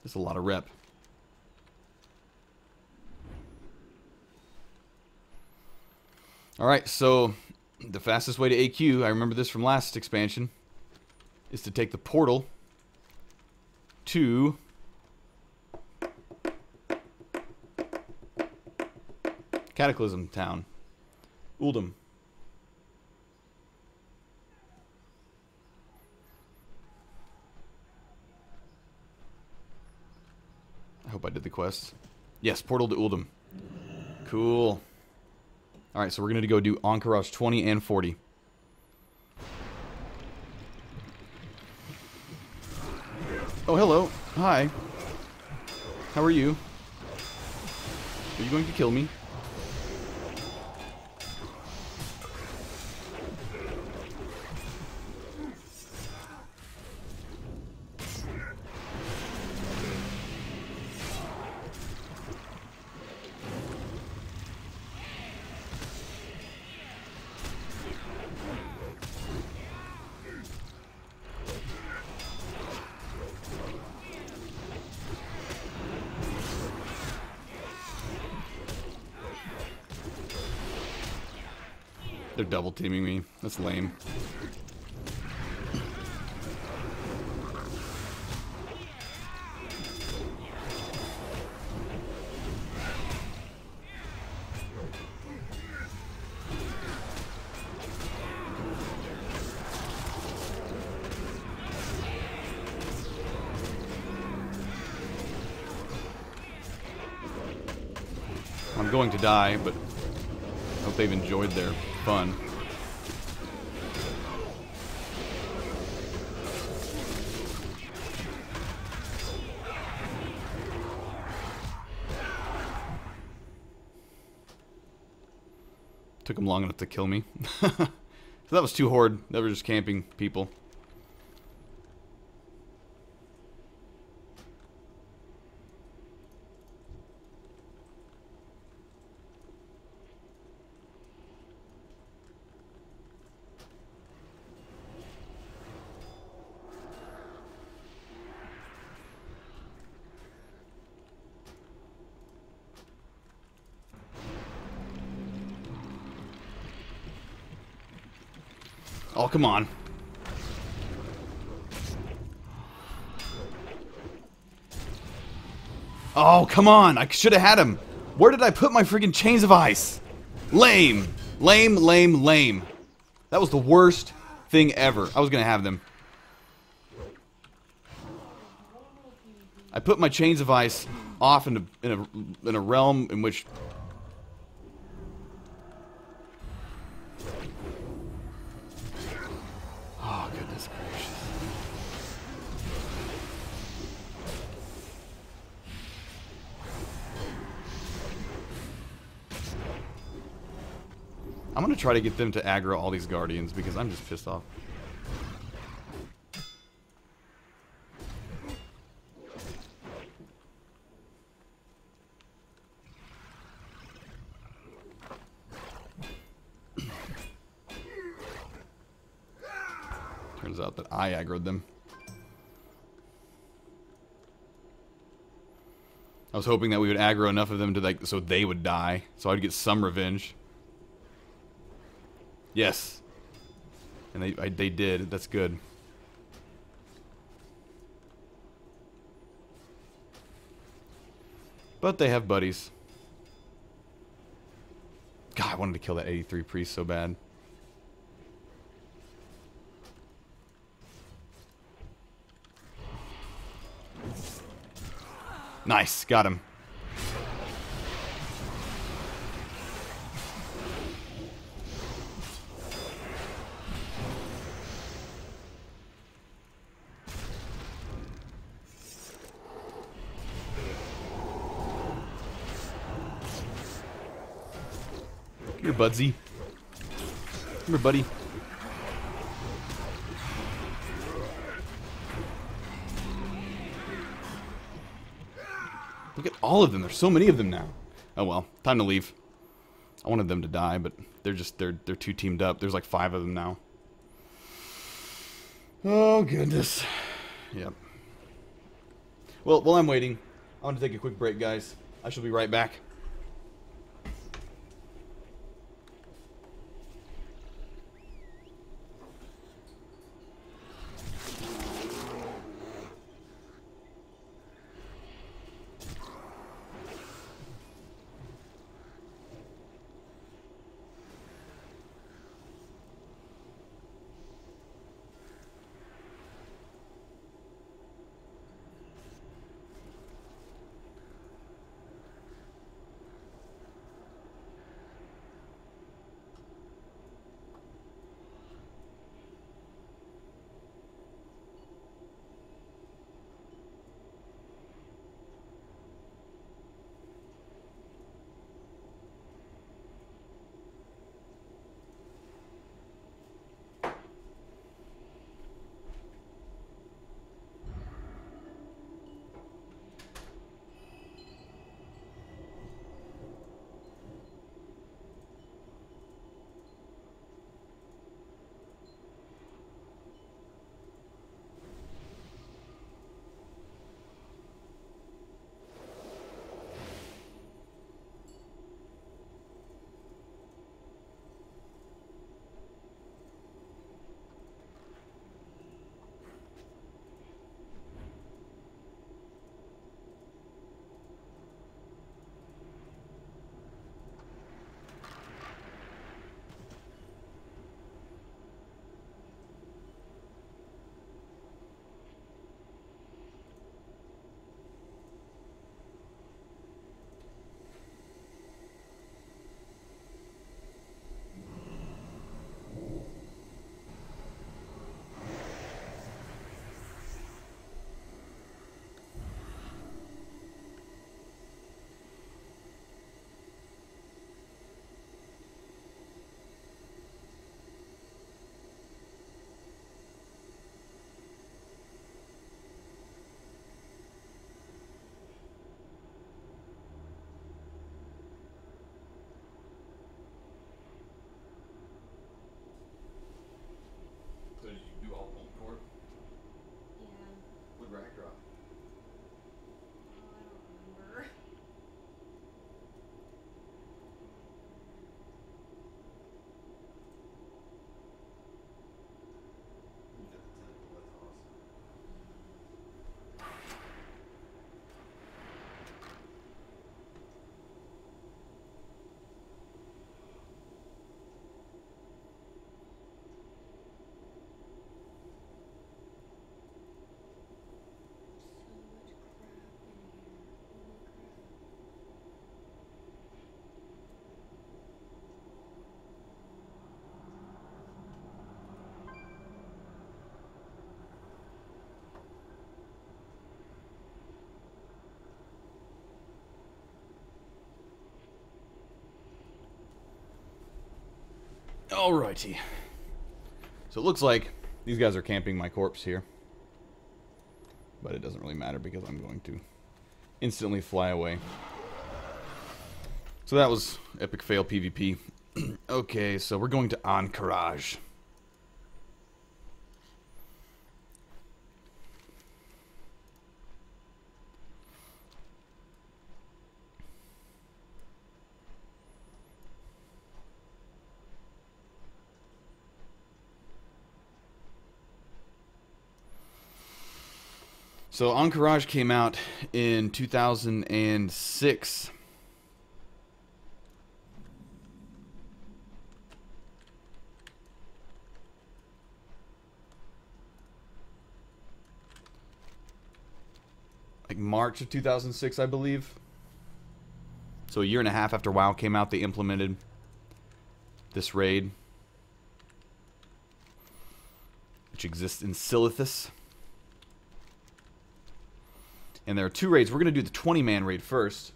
That's a lot of rep. Alright, so the fastest way to AQ, I remember this from last expansion, is to take the portal to Cataclysm Town. Uldum. I hope I did the quest. Yes, portal to Uldum. Cool. Alright, so we're going to go do Ahn'Qiraj 20 and 40. Oh, hello. Hi. How are you? Are you going to kill me? They're double teaming me. That's lame. I'm going to die, but I hope they've enjoyed their fun. Took them long enough to kill me. So that was too horde. They were just camping people. Oh, come on. Oh, come on. I should have had him. Where did I put my freaking chains of ice? Lame. Lame, lame, lame. That was the worst thing ever. I was going to have them. I put my chains of ice off in a realm in which... Oh, goodness gracious. I'm going to try to get them to aggro all these guardians because I'm just pissed off. Turns out that I aggroed them. I was hoping that we would aggro enough of them to like so they would die, so I'd get some revenge. Yes, and they did. That's good. But they have buddies. wanted to kill that 83 priest so bad. Nice, got him. Come here, Budsy. Come here, buddy. Look at all of them. There's so many of them now. Oh well, time to leave. I wanted them to die, but they're too teamed up. There's like 5 of them now. Oh goodness. Yep. Well, while I'm waiting, I want to take a quick break, guys. I shall be right back. Alrighty. So it looks like these guys are camping my corpse here. But it doesn't really matter because I'm going to instantly fly away. So that was epic fail PvP. Okay, so we're going to Ahn'Qiraj. So Ahn'Qiraj came out in 2006. like March of 2006, I believe. So a year and a half after WoW came out, they implemented this raid, which exists in Silithus. And there are 2 raids. We're going to do the 20-man raid first.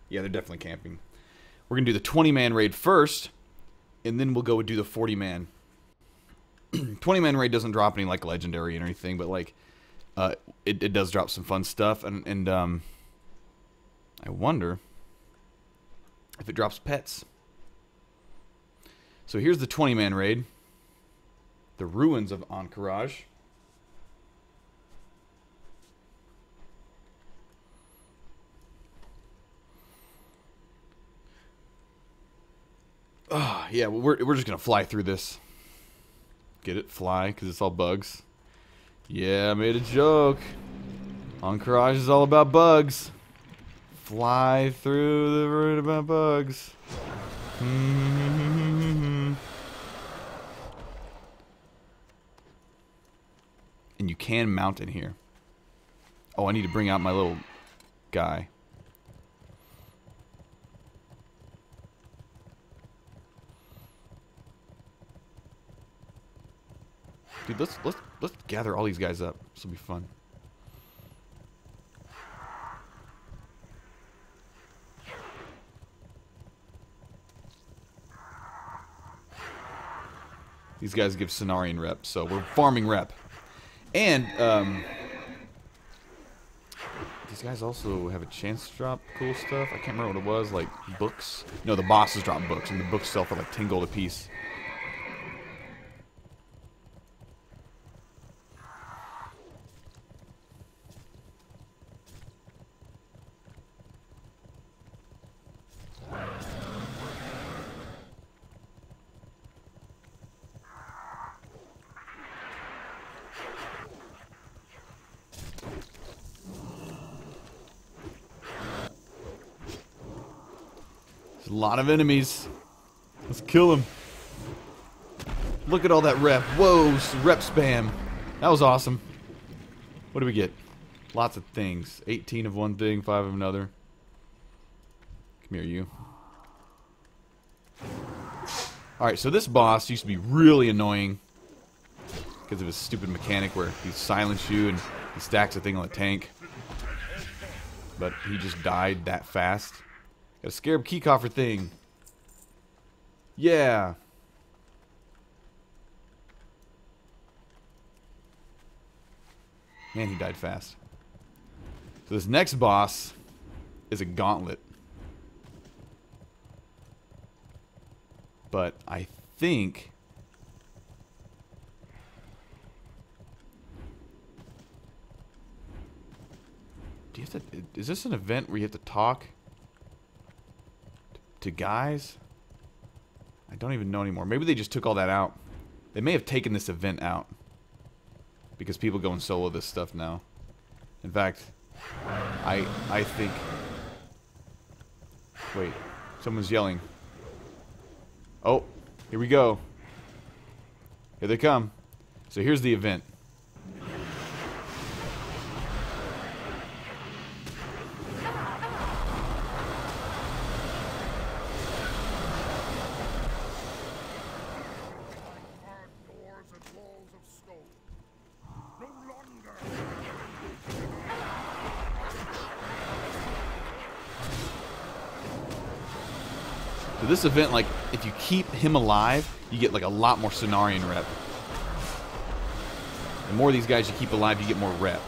Yeah, they're definitely camping. We're going to do the 20-man raid first, and then we'll go and do the 40-man. 20-man raid doesn't drop any, like, legendary or anything, but, like, it does drop some fun stuff. And I wonder if it drops pets. So here's the 20-man raid. The ruins of Ahn'Qiraj. Yeah, well, we're just gonna fly through this. Get it? Fly, because it's all bugs. Yeah, I made a joke. Ahn'Qiraj is all about bugs. Fly through the road about bugs. And you can mount in here. Oh, I need to bring out my little guy. Dude, let's gather all these guys up. This will be fun. These guys give Cenarian rep, so we're farming rep. And these guys also have a chance to drop cool stuff. I can't remember what it was, like books. No, the bosses drop books, and the books sell for like 10 gold a piece. A lot of enemies. Let's kill them. Look at all that rep. Whoa, rep spam. That was awesome. What do we get? Lots of things. 18 of one thing, 5 of another. Come here, you. Alright, so this boss used to be really annoying because of his stupid mechanic where he silences you and he stacks a thing on the tank. But he just died that fast. Got a scarab key coffer thing. Yeah. Man, he died fast. So this next boss is a gauntlet. But I think... Do you have to... Is this an event where you have to talk to guys? I don't even know anymore. Maybe they just took all that out. They may have taken this event out because people go and solo this stuff now. In fact, I think... Wait, someone's yelling. Oh, here we go. Here they come. So here's the event. So this event, like, if you keep him alive, you get like a lot more Cenarian rep. The more of these guys you keep alive, you get more rep.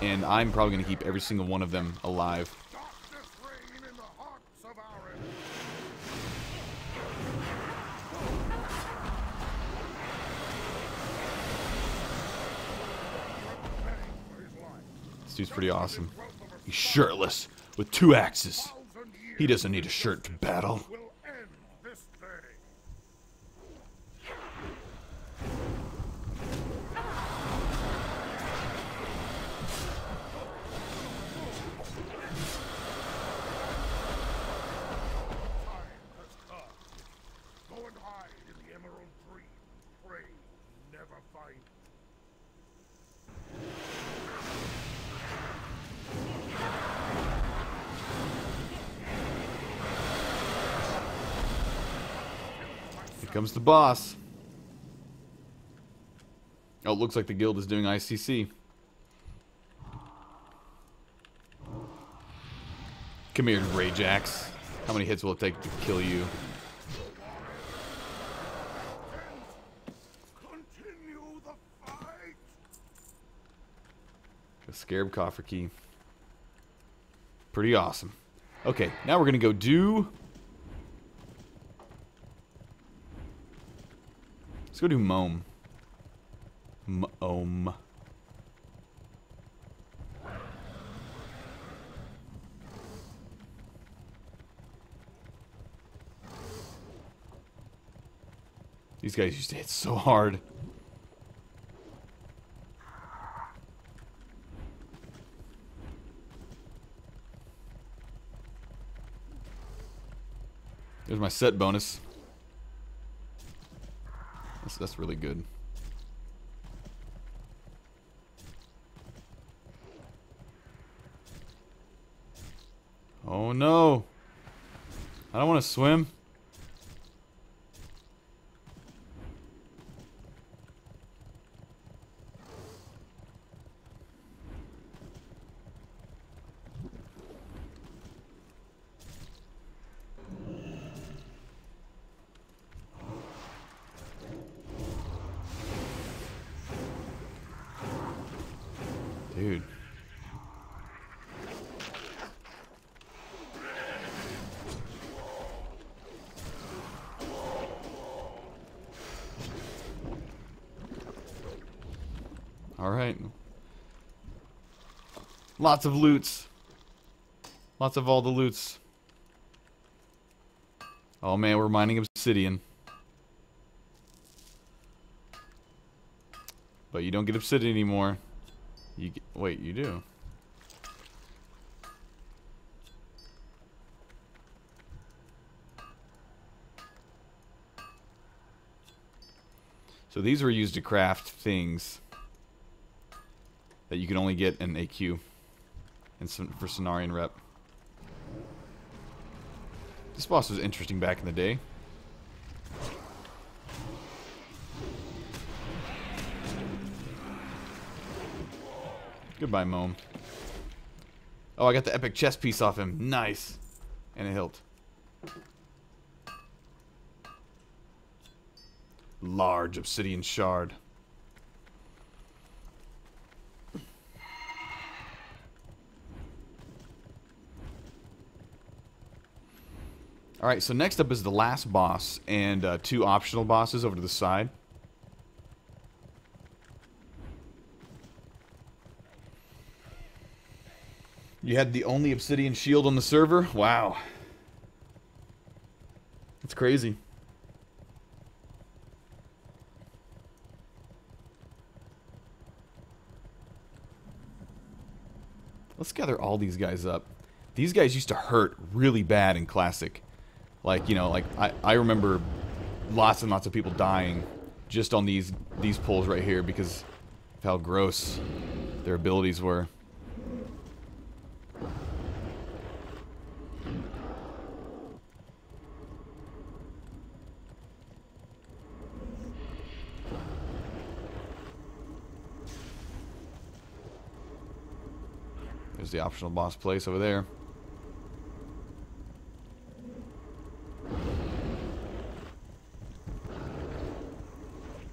And I'm probably going to keep every single one of them alive. This dude's pretty awesome. He's shirtless with 2 axes. He doesn't need a shirt to battle. Here comes the boss. Oh, it looks like the guild is doing ICC. Come here, Rajax. How many hits will it take to kill you?
Continue the fight.
A scarab coffer key. Pretty awesome. Okay, now we're gonna go do... Let's go do Mome. Mome. These guys used to hit so hard. There's my set bonus. That's really good. Oh no! I don't want to swim. Dude. All right. Lots of loots. Lots of all the loots. Oh man, we're mining obsidian. But you don't get obsidian anymore. You get, wait, you do. So these were used to craft things that you can only get in AQ and for Cenarian Rep. This boss was interesting back in the day. Goodbye, Mome. Oh, I got the epic chest piece off him. Nice. And a hilt. Large obsidian shard. Alright, so next up is the last boss and 2 optional bosses over to the side. You had the only obsidian shield on the server? Wow. That's crazy. Let's gather all these guys up. These guys used to hurt really bad in Classic. Like, you know, like I remember lots and lots of people dying just on these pulls right here because of how gross their abilities were. There's the optional boss place over there.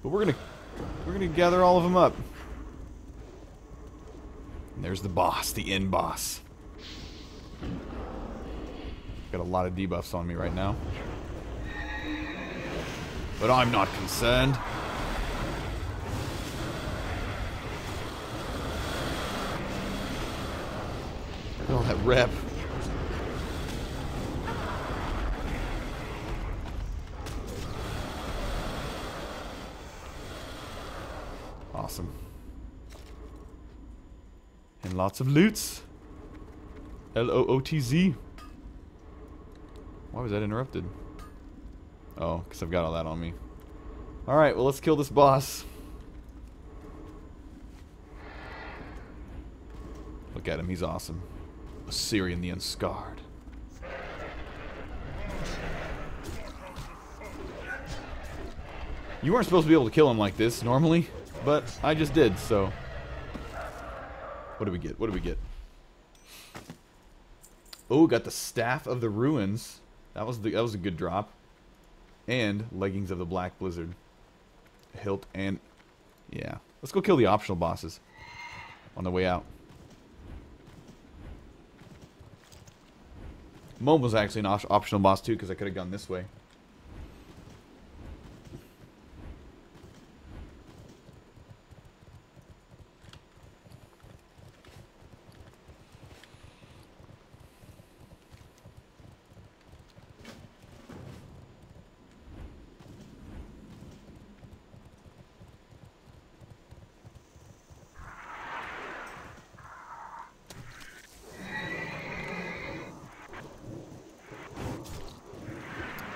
But we're gonna gather all of them up. And there's the boss, the end boss. Got a lot of debuffs on me right now. But I'm not concerned. Look at all that rep. Awesome. And lots of loots. LOOTZ. Why was that interrupted? Oh, because I've got all that on me. Alright, well, let's kill this boss. Look at him, he's awesome. Assyrian the Unscarred. You weren't supposed to be able to kill him like this normally, but I just did, so. What do we get? What do we get? Oh, got the Staff of the Ruins. That was a good drop. And Leggings of the Black Blizzard. Hilt and... Yeah. Let's go kill the optional bosses on the way out. Mome was actually an optional boss too, because I could have gone this way.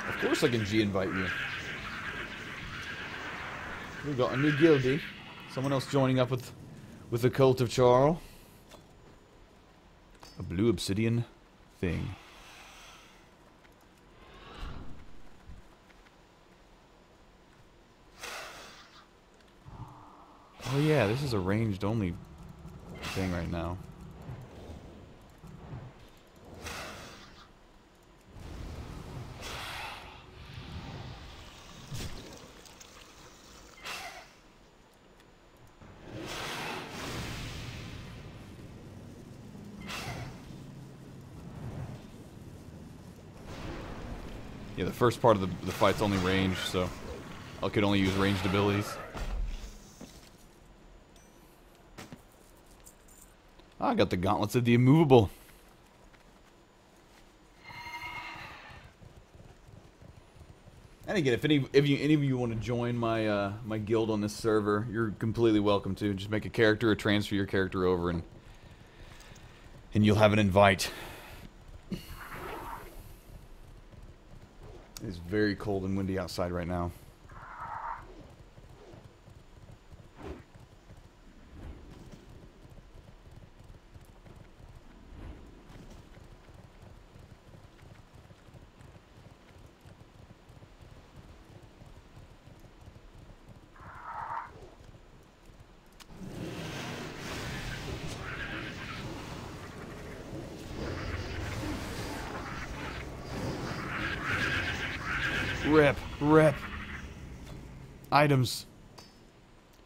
Of course I can G-invite you. We got a new guildie. Someone else joining up with the Cult of Charl. A blue obsidian thing. Oh yeah, this is a ranged only thing right now. Yeah, the first part of the fight's only ranged, so I could only use ranged abilities. I got the Gauntlets of the Immovable. And again, if any of you want to join my my guild on this server, you're completely welcome to. Just make a character or transfer your character over, and you'll have an invite. It's very cold and windy outside right now. Rep. Items.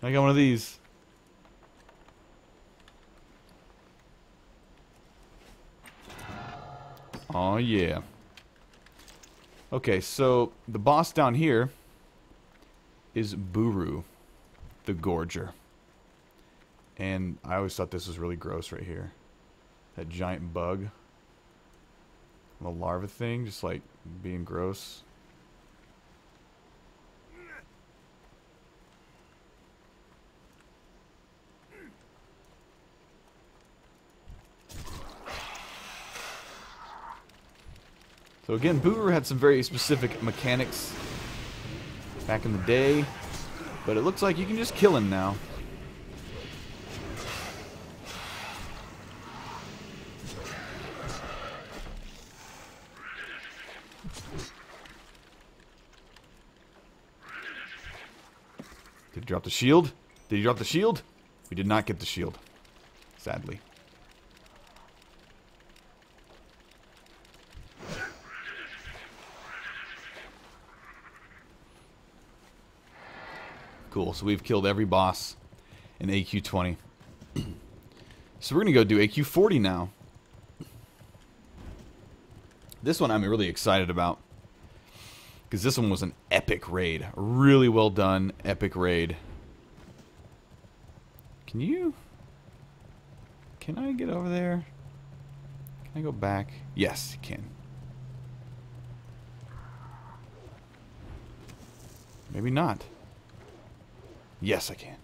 I got one of these. Oh yeah. Okay, so the boss down here is Buru, the Gorger. And I always thought this was really gross right here. That giant bug. The larva thing, just like being gross. So again, Buru had some very specific mechanics back in the day, but it looks like you can just kill him now. Did he drop the shield? Did he drop the shield? We did not get the shield, sadly. Cool, so we've killed every boss in AQ20. So we're going to go do AQ40 now. This one I'm really excited about, because this one was an epic raid. A really well done, epic raid. Can I get over there? Can I go back? Yes, you can. Maybe not. Yes, I can.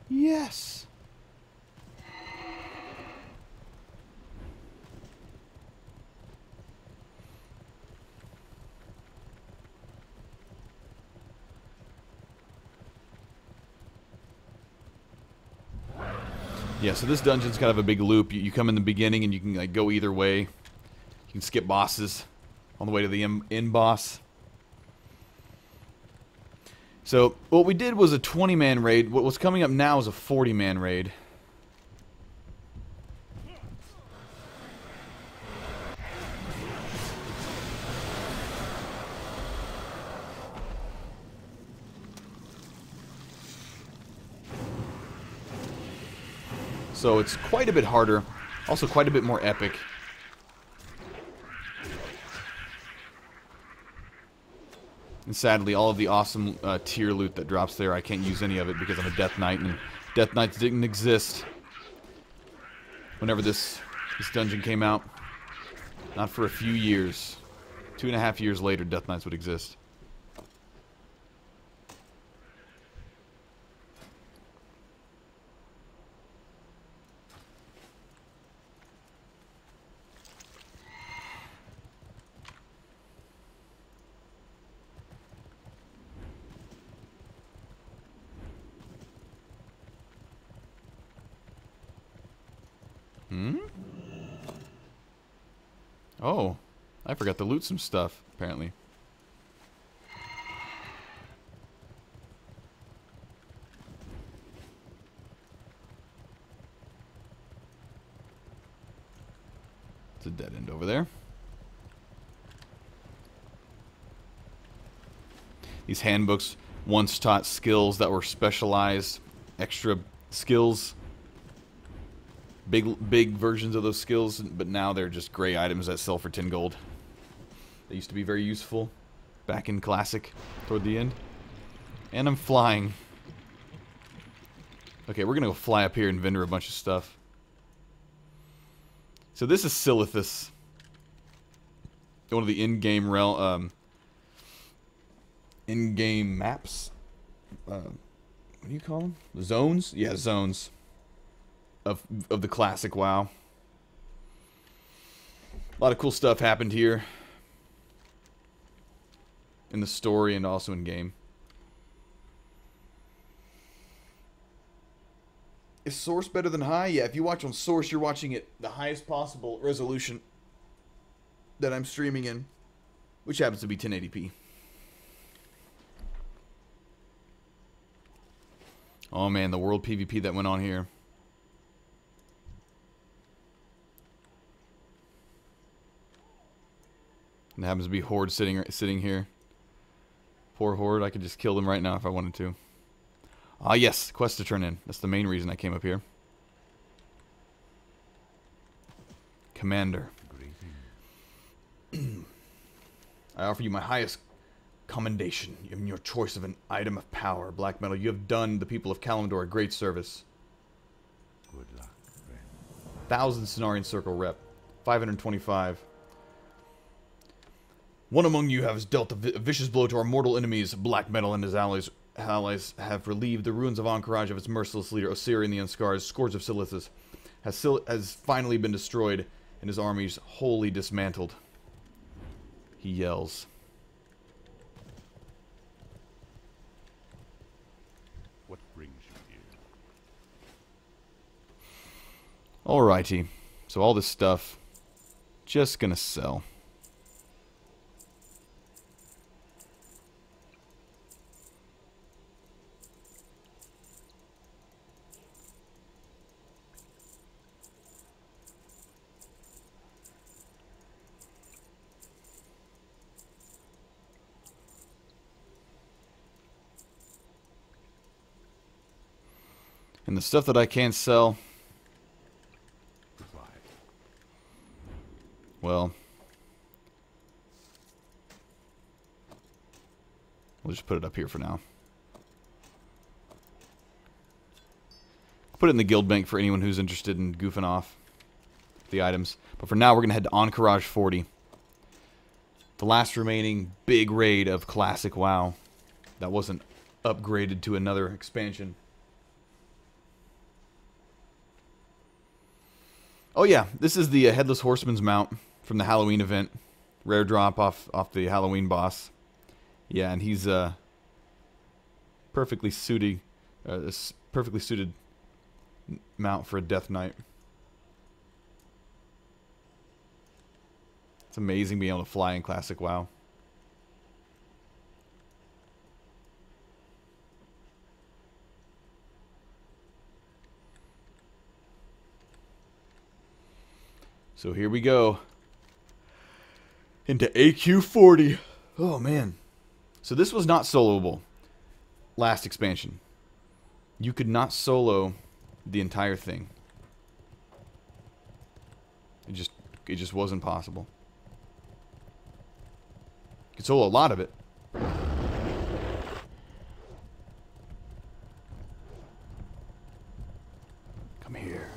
Yes. Yeah, so this dungeon's kind of a big loop. You come in the beginning and you can like go either way. You can skip bosses on the way to the end boss. So, what we did was a 20-man raid. What's coming up now is a 40-man raid. So it's quite a bit harder, also quite a bit more epic. And sadly, all of the awesome tier loot that drops there, I can't use any of it because I'm a Death Knight, and Death Knights didn't exist whenever this dungeon came out. Not for a few years. 2.5 years later, Death Knights would exist. Oh, I forgot to loot some stuff, apparently. It's a dead end over there. These handbooks once taught skills that were specialized, extra skills. Big versions of those skills, but now they're just gray items that sell for 10 gold. They used to be very useful back in Classic toward the end. And I'm flying. Okay, we're gonna go fly up here and vendor a bunch of stuff. So this is Silithus. One of the in-game in-game maps. What do you call them? Zones? Yeah, zones. Of the classic WoW. A lot of cool stuff happened here. In the story and also in game. Is Source better than High? Yeah, if you watch on Source, you're watching at the highest possible resolution that I'm streaming in, which happens to be 1080p. Oh man, the world PvP that went on here. And it happens to be Horde sitting here. Poor Horde, I could just kill them right now if I wanted to. Ah yes, quest to turn in. That's the main reason I came up here. Commander. I offer you my highest commendation in your choice of an item of power, Black Metal. You have done the people of Kalimdor a great service.
Good luck, friend.
1,000 Cenarian Circle rep. 525. One among you has dealt a vicious blow to our mortal enemies. Black Metal and his allies have relieved the ruins of Ahn'Qiraj of its merciless leader, Osirian the Unscarred. Scourge of Silithus has finally been destroyed, and his armies wholly dismantled. He yells.
What brings you here?
Alrighty. So all this stuff, just gonna sell. And the stuff that I can't sell,
Goodbye.
well, we'll just put it up here for now. Put it in the guild bank for anyone who's interested in goofing off the items. But for now, we're going to head to Ahn'Qiraj 40. The last remaining big raid of Classic WoW that wasn't upgraded to another expansion. Oh yeah, this is the Headless Horseman's mount from the Halloween event. Rare drop off the Halloween boss. Yeah, and he's perfectly suited mount for a Death Knight. It's amazing being able to fly in Classic WoW. So here we go. Into AQ40. Oh, man. So this was not soloable. Last expansion. You could not solo the entire thing. It just wasn't possible. You could solo a lot of it. Come here.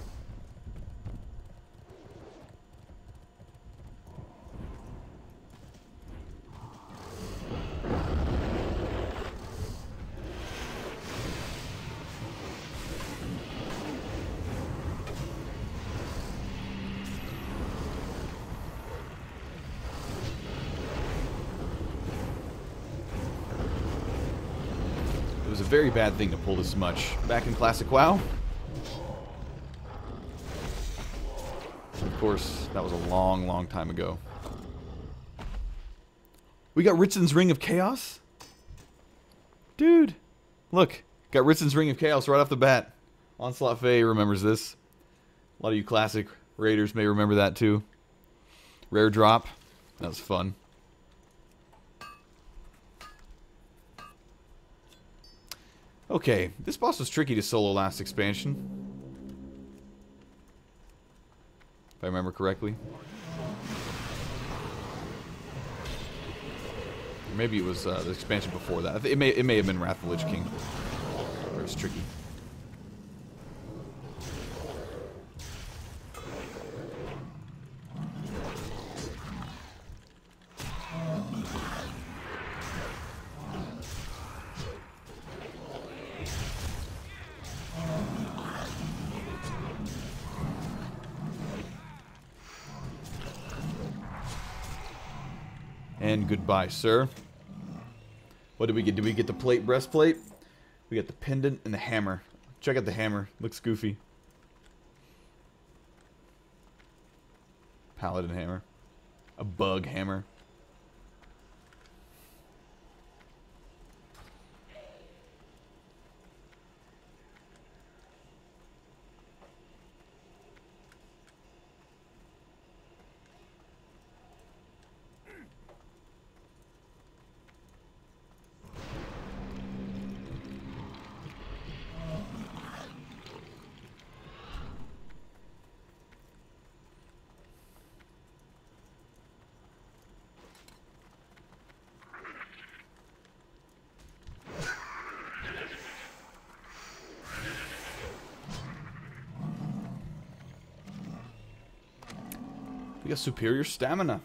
It was a very bad thing to pull this much. Back in Classic WoW. Of course, that was a long, long time ago. We got Ritzen's Ring of Chaos? Dude. Look. Got Ritzen's Ring of Chaos right off the bat. Onslaught Faye remembers this. A lot of you classic raiders may remember that too. Rare drop. That was fun. Okay, this boss was tricky to solo last expansion. If I remember correctly. Maybe it was the expansion before that. It may have been Wrath of the Lich King. Where it was tricky. And goodbye, sir. What did we get? Did we get the plate, breastplate? We got the pendant and the hammer. Check out the hammer. Looks goofy. Paladin hammer. A bug hammer. We got superior stamina.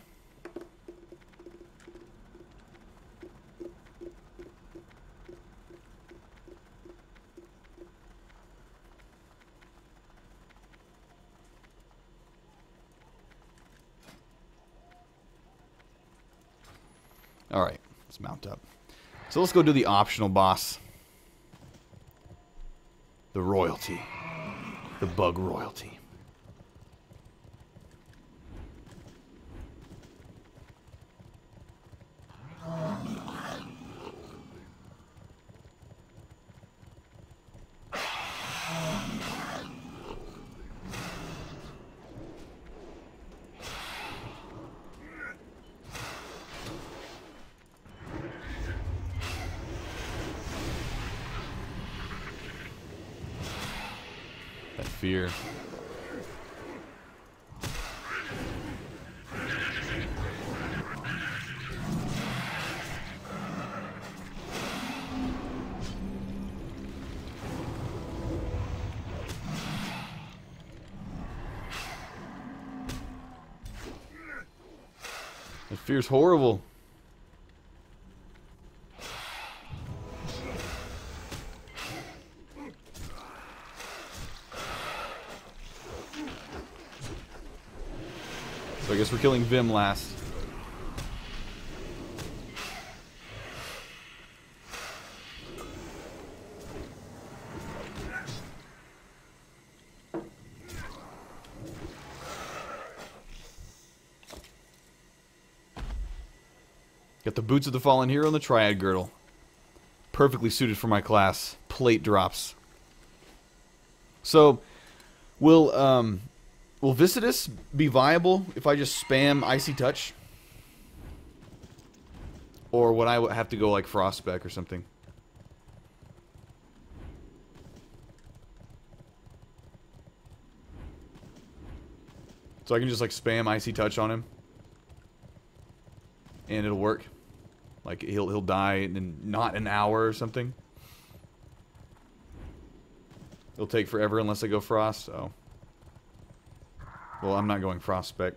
Alright, let's mount up. So let's go do the optional boss. The royalty. The bug royalty. That fear. That fear's horrible. So I guess we're killing Vim last. Got the Boots of the Fallen Hero and the Triad Girdle. Perfectly suited for my class. Plate drops. So, we'll Will Visitus be viable if I just spam Icy Touch? Or would I have to go like Frostspec or something? So I can just like spam Icy Touch on him. And it'll work. Like he'll die in not an hour or something. It'll take forever unless I go Frost, so. Well, I'm not going Frostspec.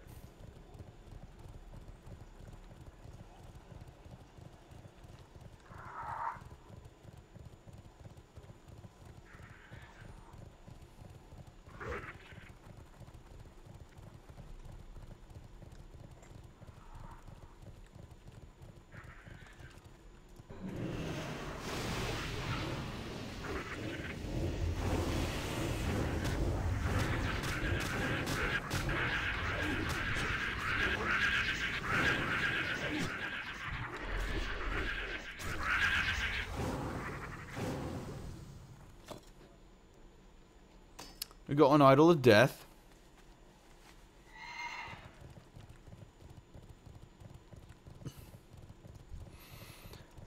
We got an Idol of Death.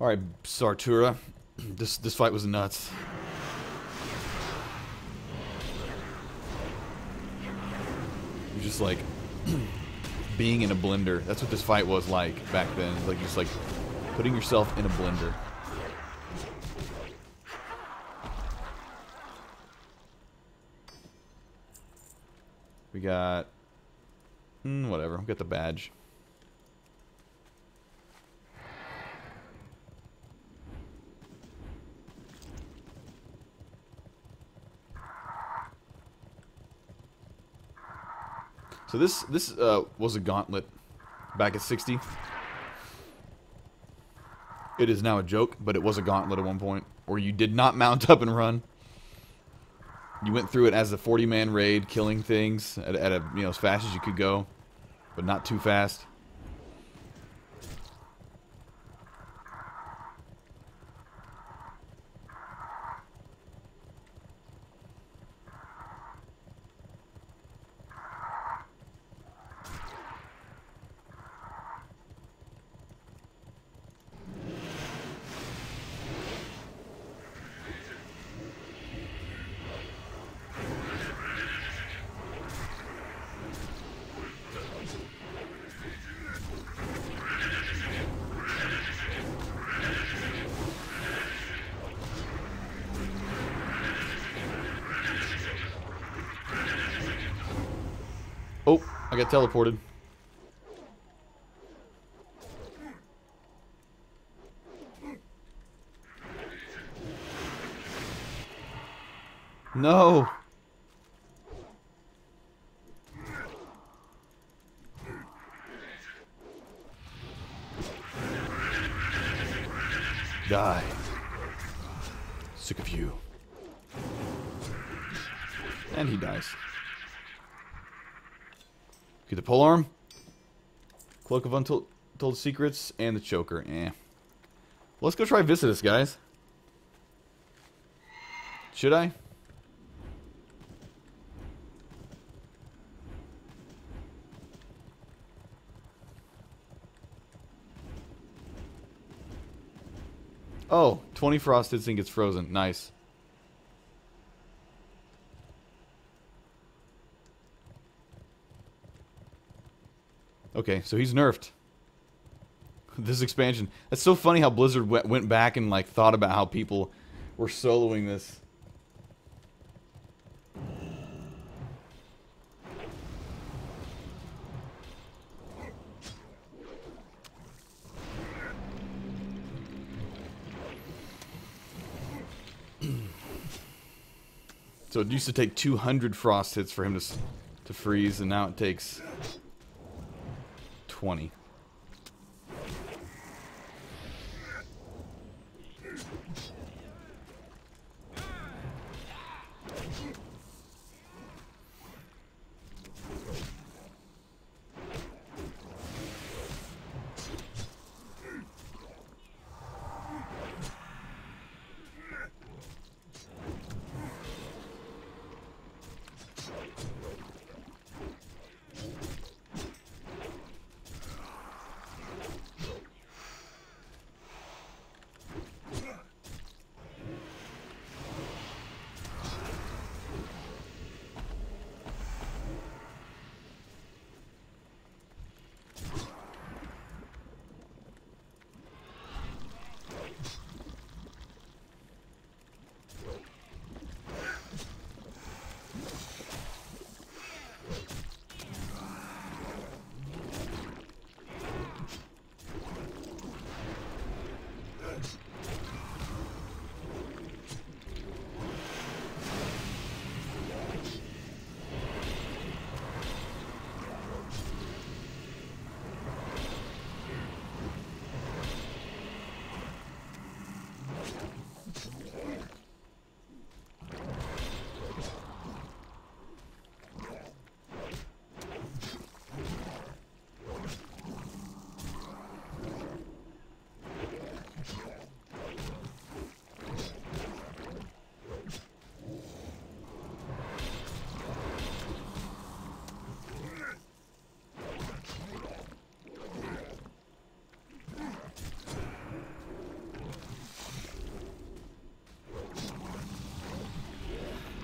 Alright, Sartura. This fight was nuts. You're just like being in a blender. That's what this fight was like back then. Like just like putting yourself in a blender. We got whatever. We got the badge. So this was a gauntlet back at 60. It is now a joke, but it was a gauntlet at one point where you did not mount up and run. You went through it as a 40-man raid, killing things at a as fast as you could go, but not too fast. Oh, I got teleported. No. Die. Sick of you. And he dies. Get the polearm, Cloak of Untold Secrets, and the Choker. Let's go try Visitus, guys. Should I? Oh, 20 frosted and gets frozen. Nice. Okay, so he's nerfed. This expansion. That's so funny how Blizzard went back and like thought about how people were soloing this. So it used to take 200 frost hits for him to freeze, and now it takes 20.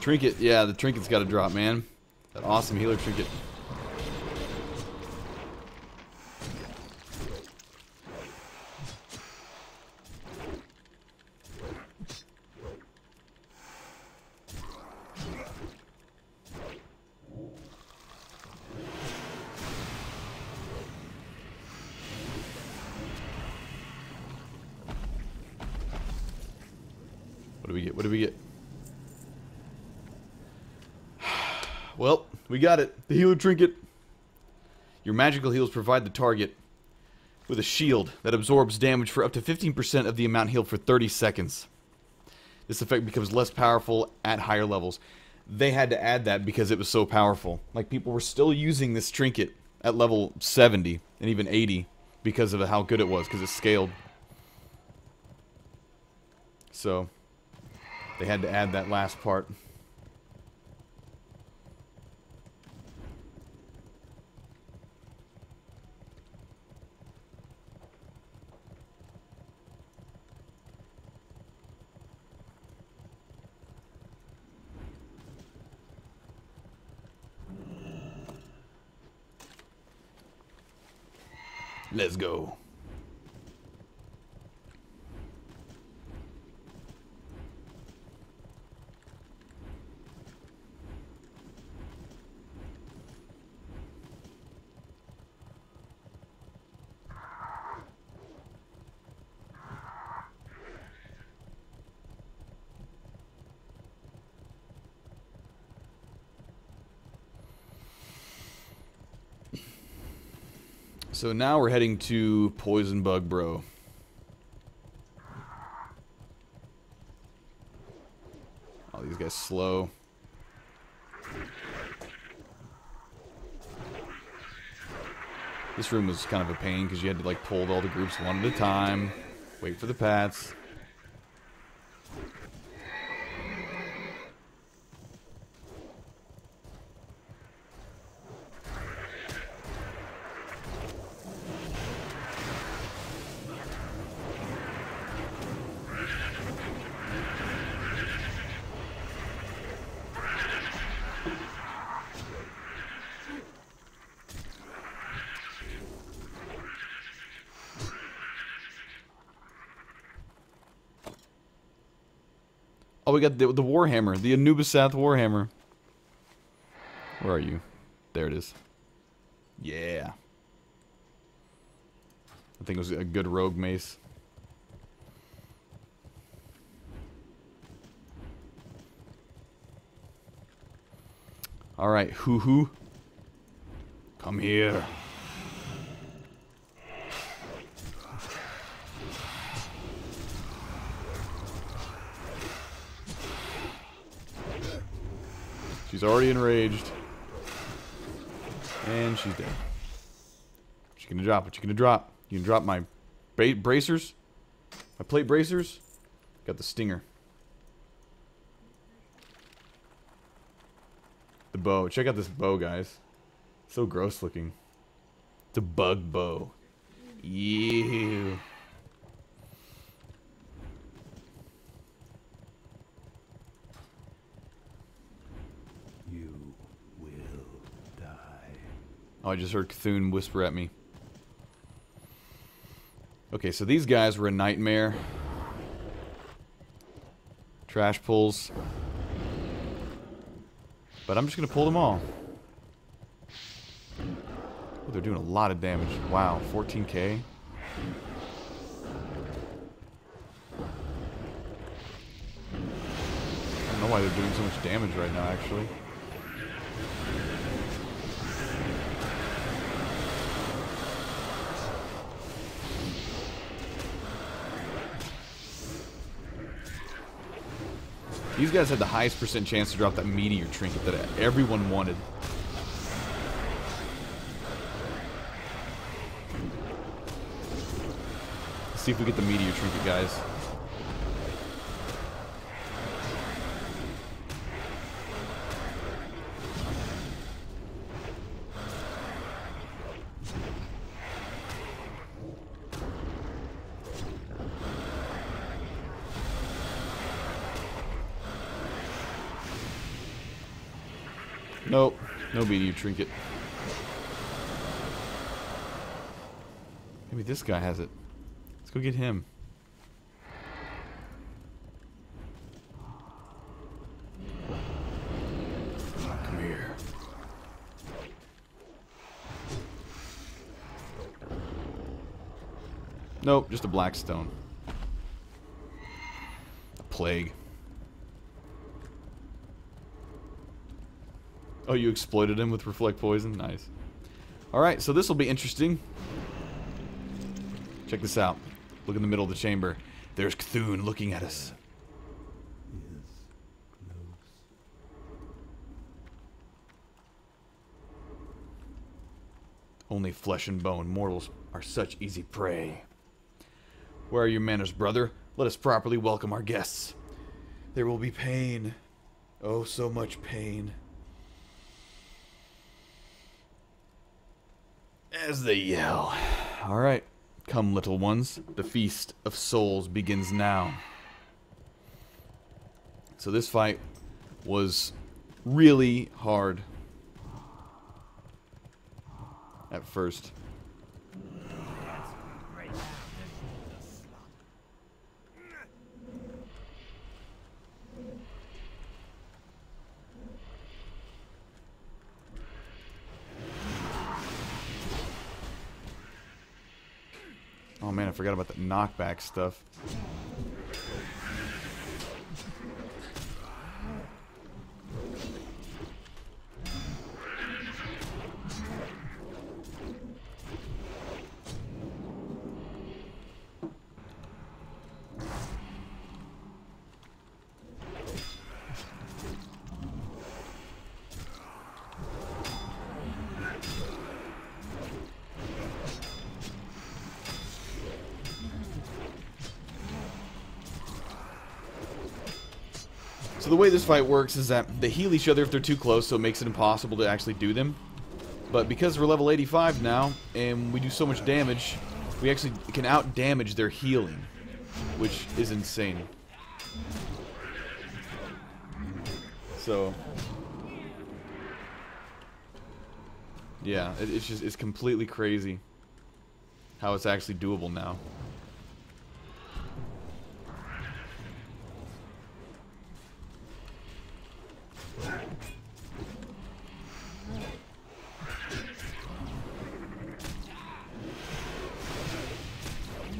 Trinket, yeah, the trinket's got to drop, man. That awesome healer trinket. What do we get? What do we get? Well, we got it. The healer trinket. Your magical heals provide the target with a shield that absorbs damage for up to 15% of the amount healed for 30 seconds. This effect becomes less powerful at higher levels. They had to add that because it was so powerful. Like, people were still using this trinket at level 70 and even 80 because of how good it was, because it scaled. So they had to add that last part. Let's go. So now we're heading to Poison Bug Bro. Oh, these guys slow. This room was kind of a pain because you had to like pull all the groups one at a time, wait for the pats. Oh, we got the Warhammer, the Anubisath Warhammer. Where are you? There it is. Yeah. I think it was a good rogue mace. Alright, hoo-hoo. Come here. She's already enraged. And she's dead. She's gonna drop. What you gonna drop? You can drop my bracers? My plate bracers? Got the stinger. The bow. Check out this bow, guys. So gross looking. It's a bug bow. Ew. Oh, I just heard Cthulhu whisper at me. Okay, so these guys were a nightmare. Trash pulls. But I'm just going to pull them all. Oh, they're doing a lot of damage. Wow, 14k. I don't know why they're doing so much damage right now, actually. These guys had the highest % chance to drop that meteor trinket that everyone wanted. Let's see if we get the meteor trinket, guys. Nope. No BDU trinket. Maybe this guy has it. Let's go get him. Come here. Nope, just a black stone. A plague. Oh, you exploited him with reflect poison? Nice. Alright, so this will be interesting. Check this out. Look in the middle of the chamber. There's Cthulhu looking at us. Only flesh and bone mortals are such easy prey. Where are your manners, brother? Let us properly welcome our guests. There will be pain. Oh, so much pain. As they yell. Alright. Come, little ones. The feast of souls begins now. So this fight was really hard. At first. Oh man, I forgot about the knockback stuff. So the way this fight works is that they heal each other if they're too close, so it makes it impossible to actually do them. But because we're level 85 now, and we do so much damage, we actually can out-damage their healing, which is insane. So, yeah, it's completely crazy how it's actually doable now.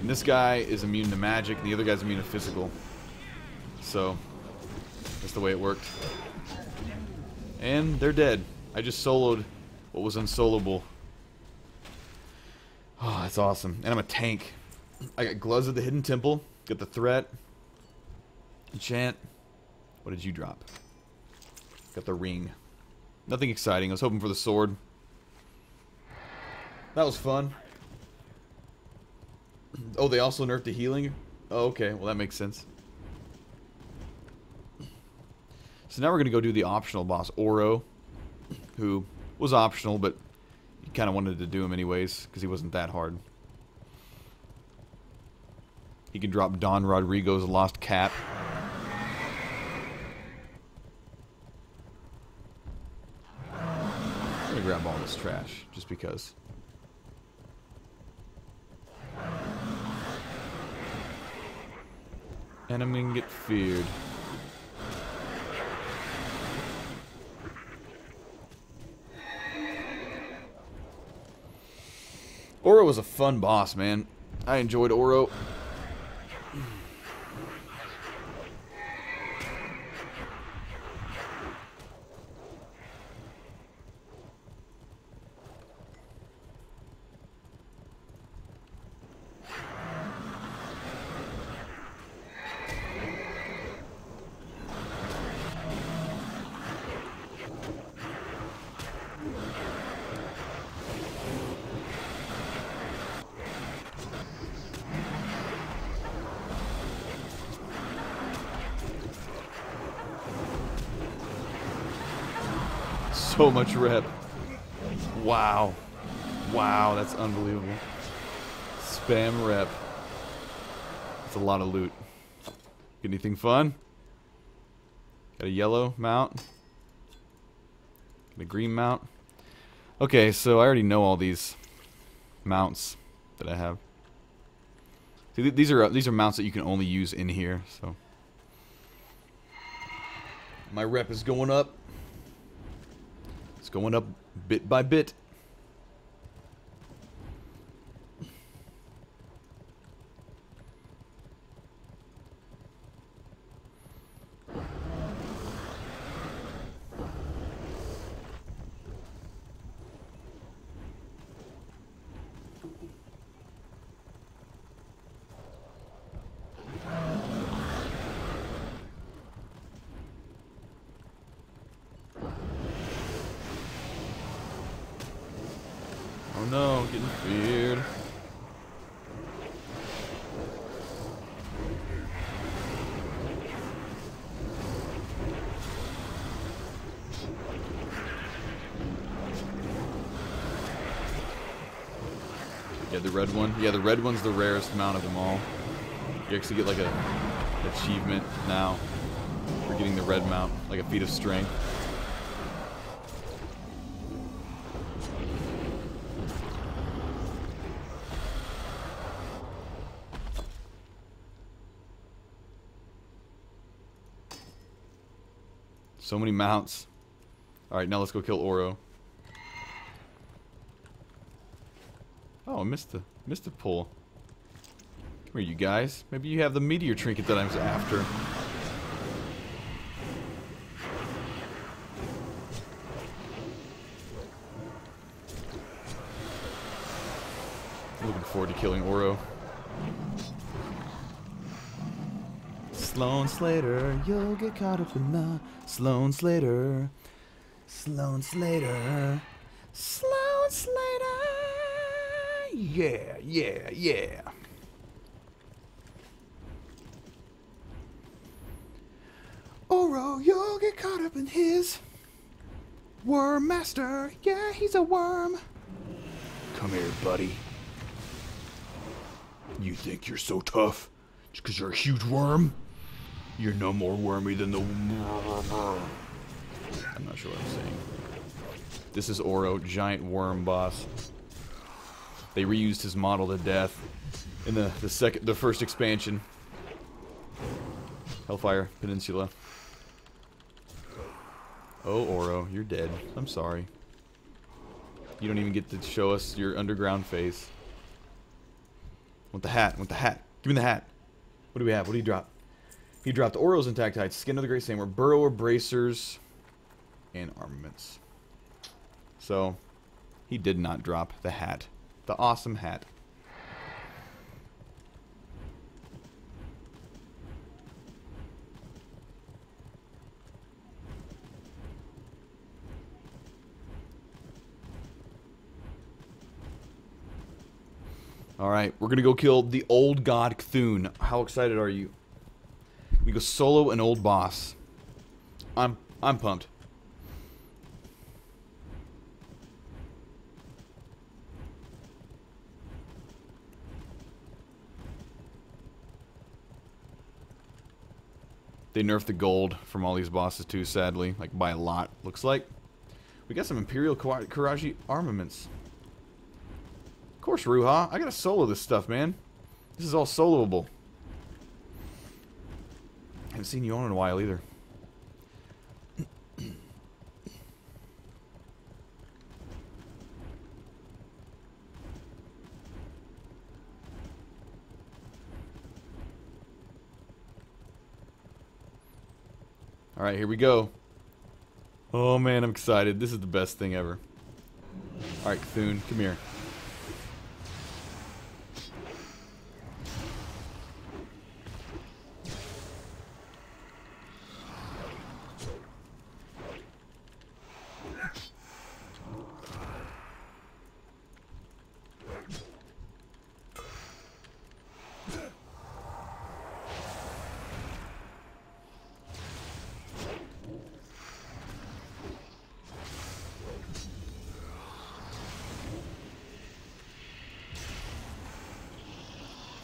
And this guy is immune to magic, and the other guy's immune to physical. So, that's the way it worked. And they're dead. I just soloed what was unsoloable. Oh, that's awesome. And I'm a tank. I got Gloves of the Hidden Temple, got the Threat, Enchant. What did you drop? Got the Ring. Nothing exciting. I was hoping for the sword. That was fun. Oh, they also nerfed the healing? Oh, okay. Well, that makes sense. So now we're going to go do the optional boss, Oro, who was optional, but you kind of wanted to do him anyways, because he wasn't that hard. He can drop Don Rodrigo's Lost Cap. I'm going to grab all this trash, just because. And I'm gonna get feared. Oro was a fun boss, man. I enjoyed Oro. So much rep. Wow. Wow, that's unbelievable. Spam rep. That's a lot of loot. Get anything fun? Got a yellow mount. The green mount. Okay, so I already know all these mounts that I have. See, these are mounts that you can only use in here. So my rep is going up. It's going up bit by bit. Oh no, getting feared. Yeah, the red one. Yeah, the red one's the rarest mount of them all. You actually get like an achievement now for getting the red mount, like a feat of strength. So many mounts. Alright, now let's go kill Oro. Oh, I missed the pull. Come here, you guys. Maybe you have the meteor trinket that I'm after. Looking forward to killing Oro. Sloan Slater, you'll get caught up in the Sloan Slater. Sloan Slater. Sloan Slater. Yeah, yeah, yeah. Oro, you'll get caught up in his worm master. Yeah, he's a worm. Come here, buddy. You think you're so tough just because you're a huge worm? You're no more wormy than the... I'm not sure what I'm saying. This is Oro, giant worm boss. They reused his model to death in the first expansion. Hellfire Peninsula. Oh, Oro, you're dead. I'm sorry. You don't even get to show us your underground face. Want the hat? Want the hat? Give me the hat. What do we have? What do you drop? He dropped Oro's intact heights, Skin of the Great Samurai, Burrower, Bracers, and Armaments. So, he did not drop the hat. The awesome hat. Alright, we're gonna go kill the old god Cthulhu. How excited are you? We go solo an old boss. I'm pumped. They nerfed the gold from all these bosses too, sadly. Like, by a lot, looks like. We got some Imperial Karaji armaments. Of course, Ruha. I gotta solo this stuff, man. This is all soloable. Haven't seen you on in a while either. Alright, here we go. Oh man, I'm excited. This is the best thing ever. Alright, Cthulhu, come here.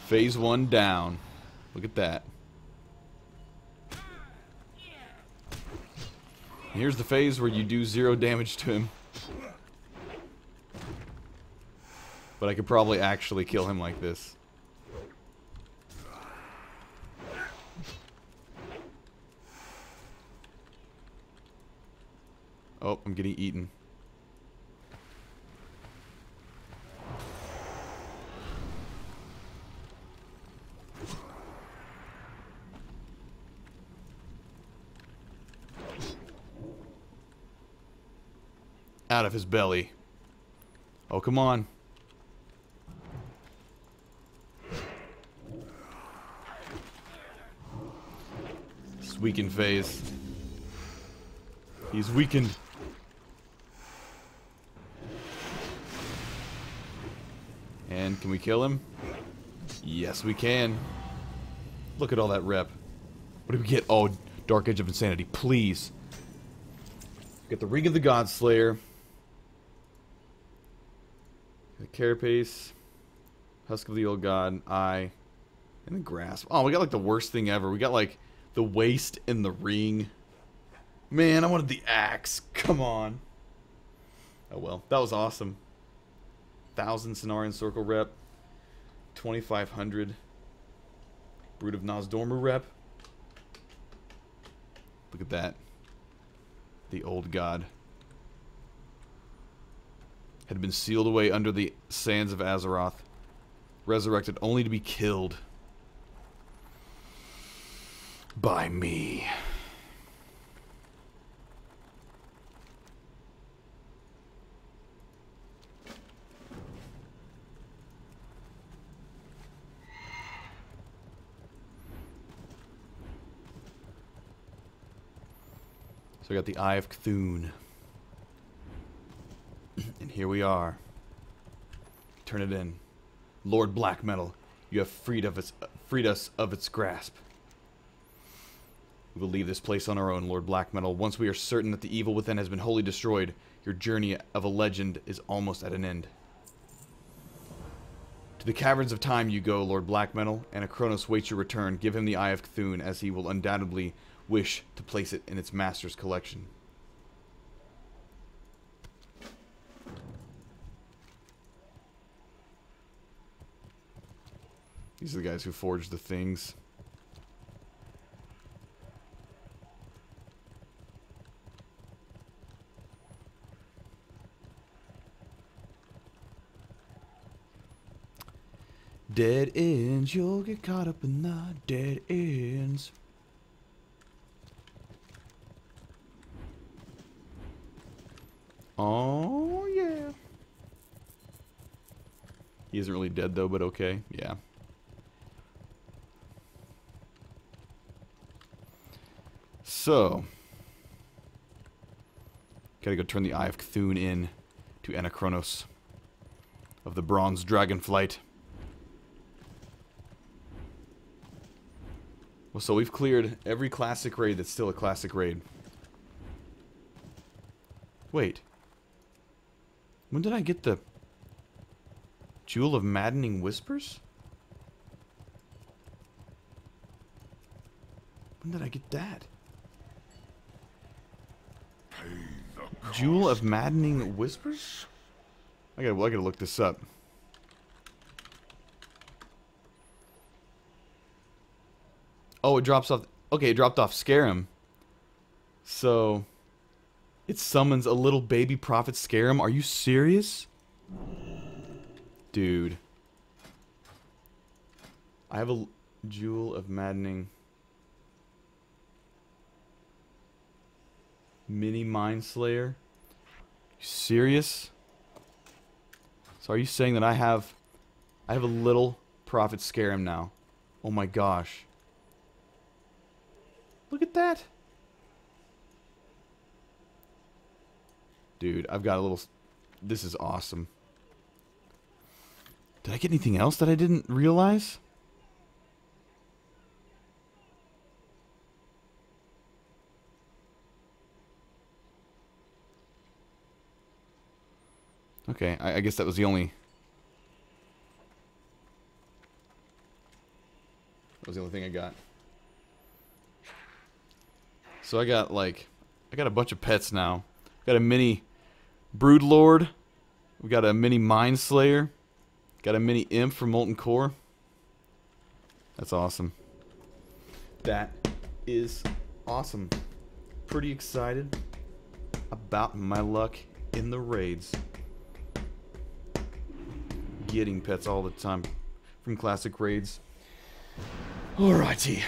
Phase 1 down. Look at that. Here's the phase where you do 0 damage to him. But I could probably actually kill him like this. Oh, I'm getting eaten. Out of his belly. Oh, come on. It's weakened phase. He's weakened. And can we kill him? Yes, we can. Look at all that rep. What do we get? Oh, Dark Edge of Insanity, please. Get the Ring of the Godslayer. The Carapace. Husk of the Old God. Eye. And the Grasp. Oh, we got like the worst thing ever. We got like the Waste and the Ring. Man, I wanted the Axe. Come on. Oh well, that was awesome. 1,000 Cenarian Circle rep. 2,500 Brood of Nozdormu rep. Look at that. The Old God had been sealed away under the sands of Azeroth, resurrected only to be killed by me. So I got the Eye of Cthulhu. And here we are. Turn it in. Lord Black Metal, you have freed us of its grasp. We will leave this place on our own, Lord Black Metal. Once we are certain that the evil within has been wholly destroyed, your journey of a legend is almost at an end. To the caverns of time you go, Lord Black Metal, and Ahn'Qiraj waits your return. Give him the Eye of Cthulhu, as he will undoubtedly wish to place it in its master's collection. These are the guys who forged the things. Dead ends, you'll get caught up in the dead ends. Oh, yeah. He isn't really dead, though, but okay. Yeah. So. Gotta go turn the Eye of Cthulhu in to Ahn'Qiraj of the Bronze Dragonflight. Well, so we've cleared every classic raid that's still a classic raid. Wait. When did I get the Jewel of Maddening Whispers? When did I get that? Jewel of Maddening Whispers? I gotta look this up. Oh, it drops off. Okay, it dropped off Scarum. So it summons a little baby prophet Scarum. Are you serious? Dude. I have a Jewel of Maddening. Mini Mind Slayer. You serious? So are you saying that I have a little prophet Scarum now? Oh my gosh. Look at that. Dude, I've got a little... This is awesome. Did I get anything else that I didn't realize? Okay, I guess that was the only... That was the only thing I got. So I got, like, I got a bunch of pets now. Got a mini Broodlord. We got a mini Mind Slayer. Got a mini Imp from Molten Core. That's awesome. That is awesome. Pretty excited about my luck in the raids. Getting pets all the time from classic raids. Alrighty.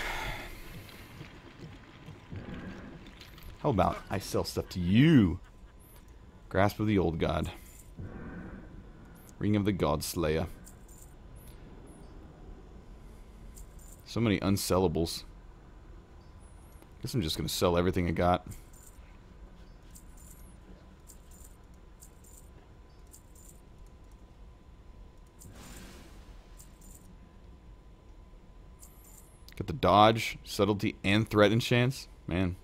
How about I sell stuff to you? Grasp of the Old God. Ring of the God Slayer. So many unsellables. Guess I'm just gonna sell everything I got. Got the dodge, subtlety, and threat enchants. Man.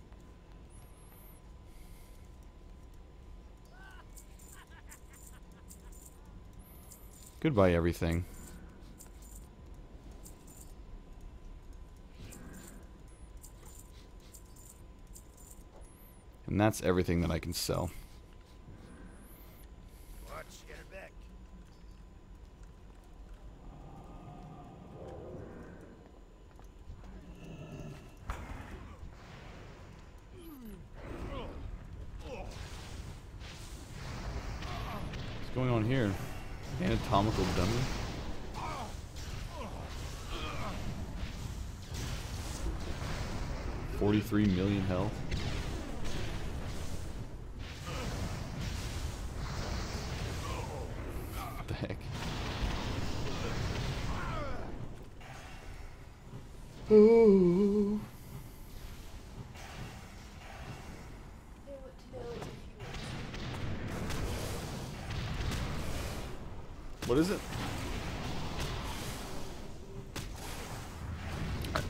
Goodbye, everything. And that's everything that I can sell.
Watch your back.
What's going on here? Anatomical dummy. $43 million health. What the heck? Oh. What is it?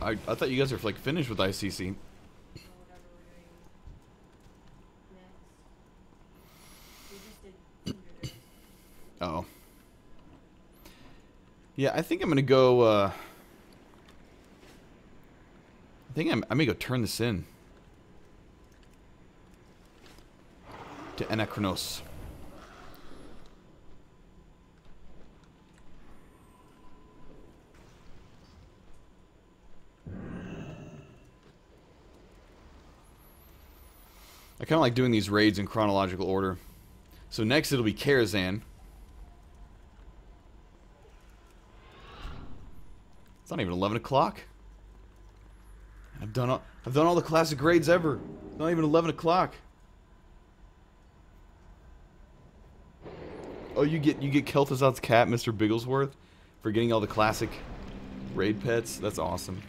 I thought you guys were like finished with ICC. Oh. Yeah, I think I'm gonna go. I think I may go turn this in to Ahn'Qiraj. I kind of like doing these raids in chronological order. So next it'll be Karazhan. It's not even 11 o'clock. I've done all the classic raids ever. It's not even 11 o'clock. Oh, you get Kel'Thuzad's cat, Mr. Bigglesworth, for getting all the classic raid pets. That's awesome.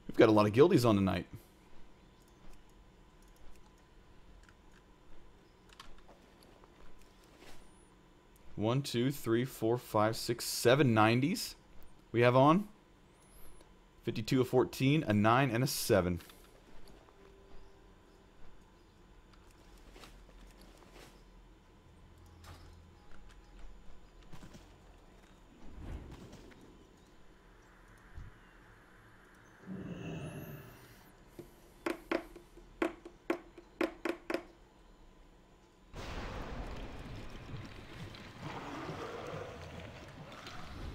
We've got a lot of guildies on tonight. One, two, three, four, five, six, 7 90s we have on. 52, a 14, a 9, and a 7.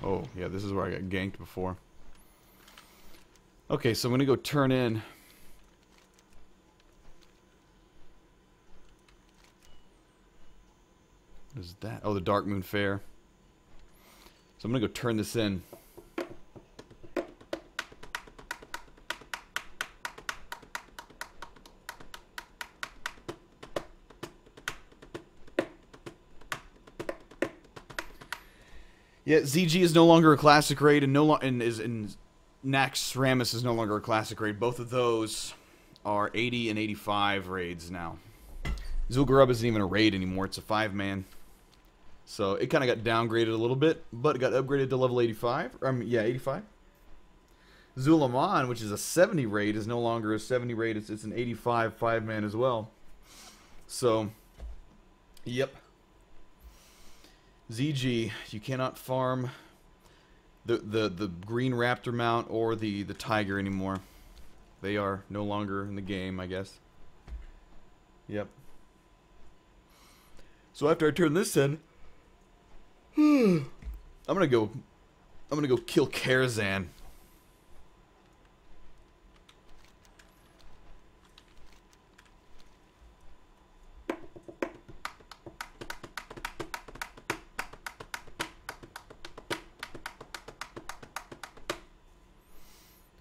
Oh, yeah, this is where I got ganked before. Okay, so I'm going to go turn in. What is that? Oh, the Dark Moon Fair. So I'm going to go turn this in. Yeah, ZG is no longer a classic raid, and Nax Ramus is no longer a classic raid. Both of those are 80 and 85 raids now. Zul'Gurub isn't even a raid anymore; it's a 5-man. So it kind of got downgraded a little bit, but it got upgraded to level 85. Yeah, 85. Zulaman, which is a 70 raid, is no longer a 70 raid. It's an 85 5-man as well. So, yep. ZG, you cannot farm the green raptor mount or the tiger anymore. They are no longer in the game, I guess. Yep. So after I turn this in, I'm gonna go kill Karazhan.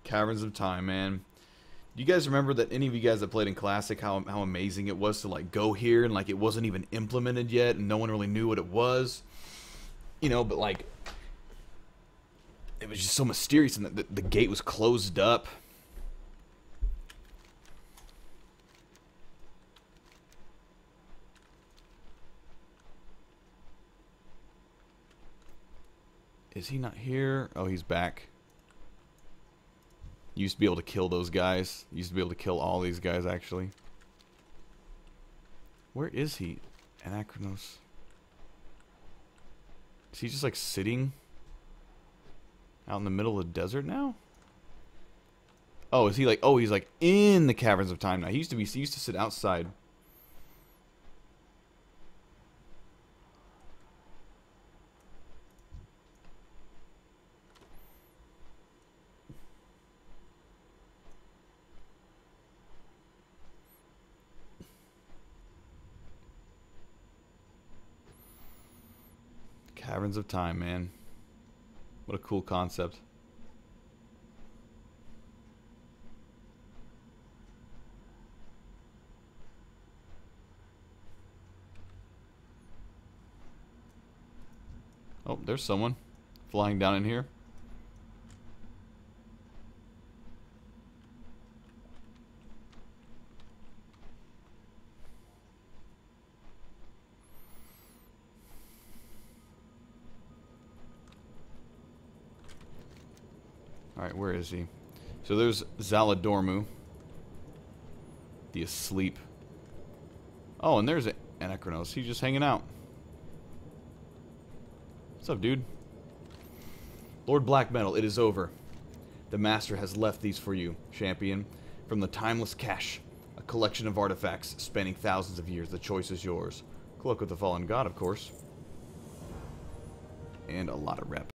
Caverns of Time, man. Do you guys remember that any of you guys that played in Classic, how amazing it was to like go here and like it wasn't even implemented yet and no one really knew what it was? You know, but like it was just so mysterious and the gate was closed up. Is he not here? Oh, he's back. Used to be able to kill those guys. Used to be able to kill all these guys, actually. Where is he? Ahn'Qiraj. Is he just like sitting out in the middle of the desert now? Oh, is he like... Oh, he's like in the Caverns of Time now. He used to sit outside. Caverns of Time, man. What a cool concept. Oh, there's someone flying down in here. Alright, where is he? So there's Zaladormu. The asleep. Oh, and there's Ahn'Qiraj. He's just hanging out. What's up, dude? Lord Black Metal, it is over. The Master has left these for you, champion. From the Timeless Cache. A collection of artifacts spanning thousands of years. The choice is yours. Cloak of the Fallen God, of course. And a lot of rep.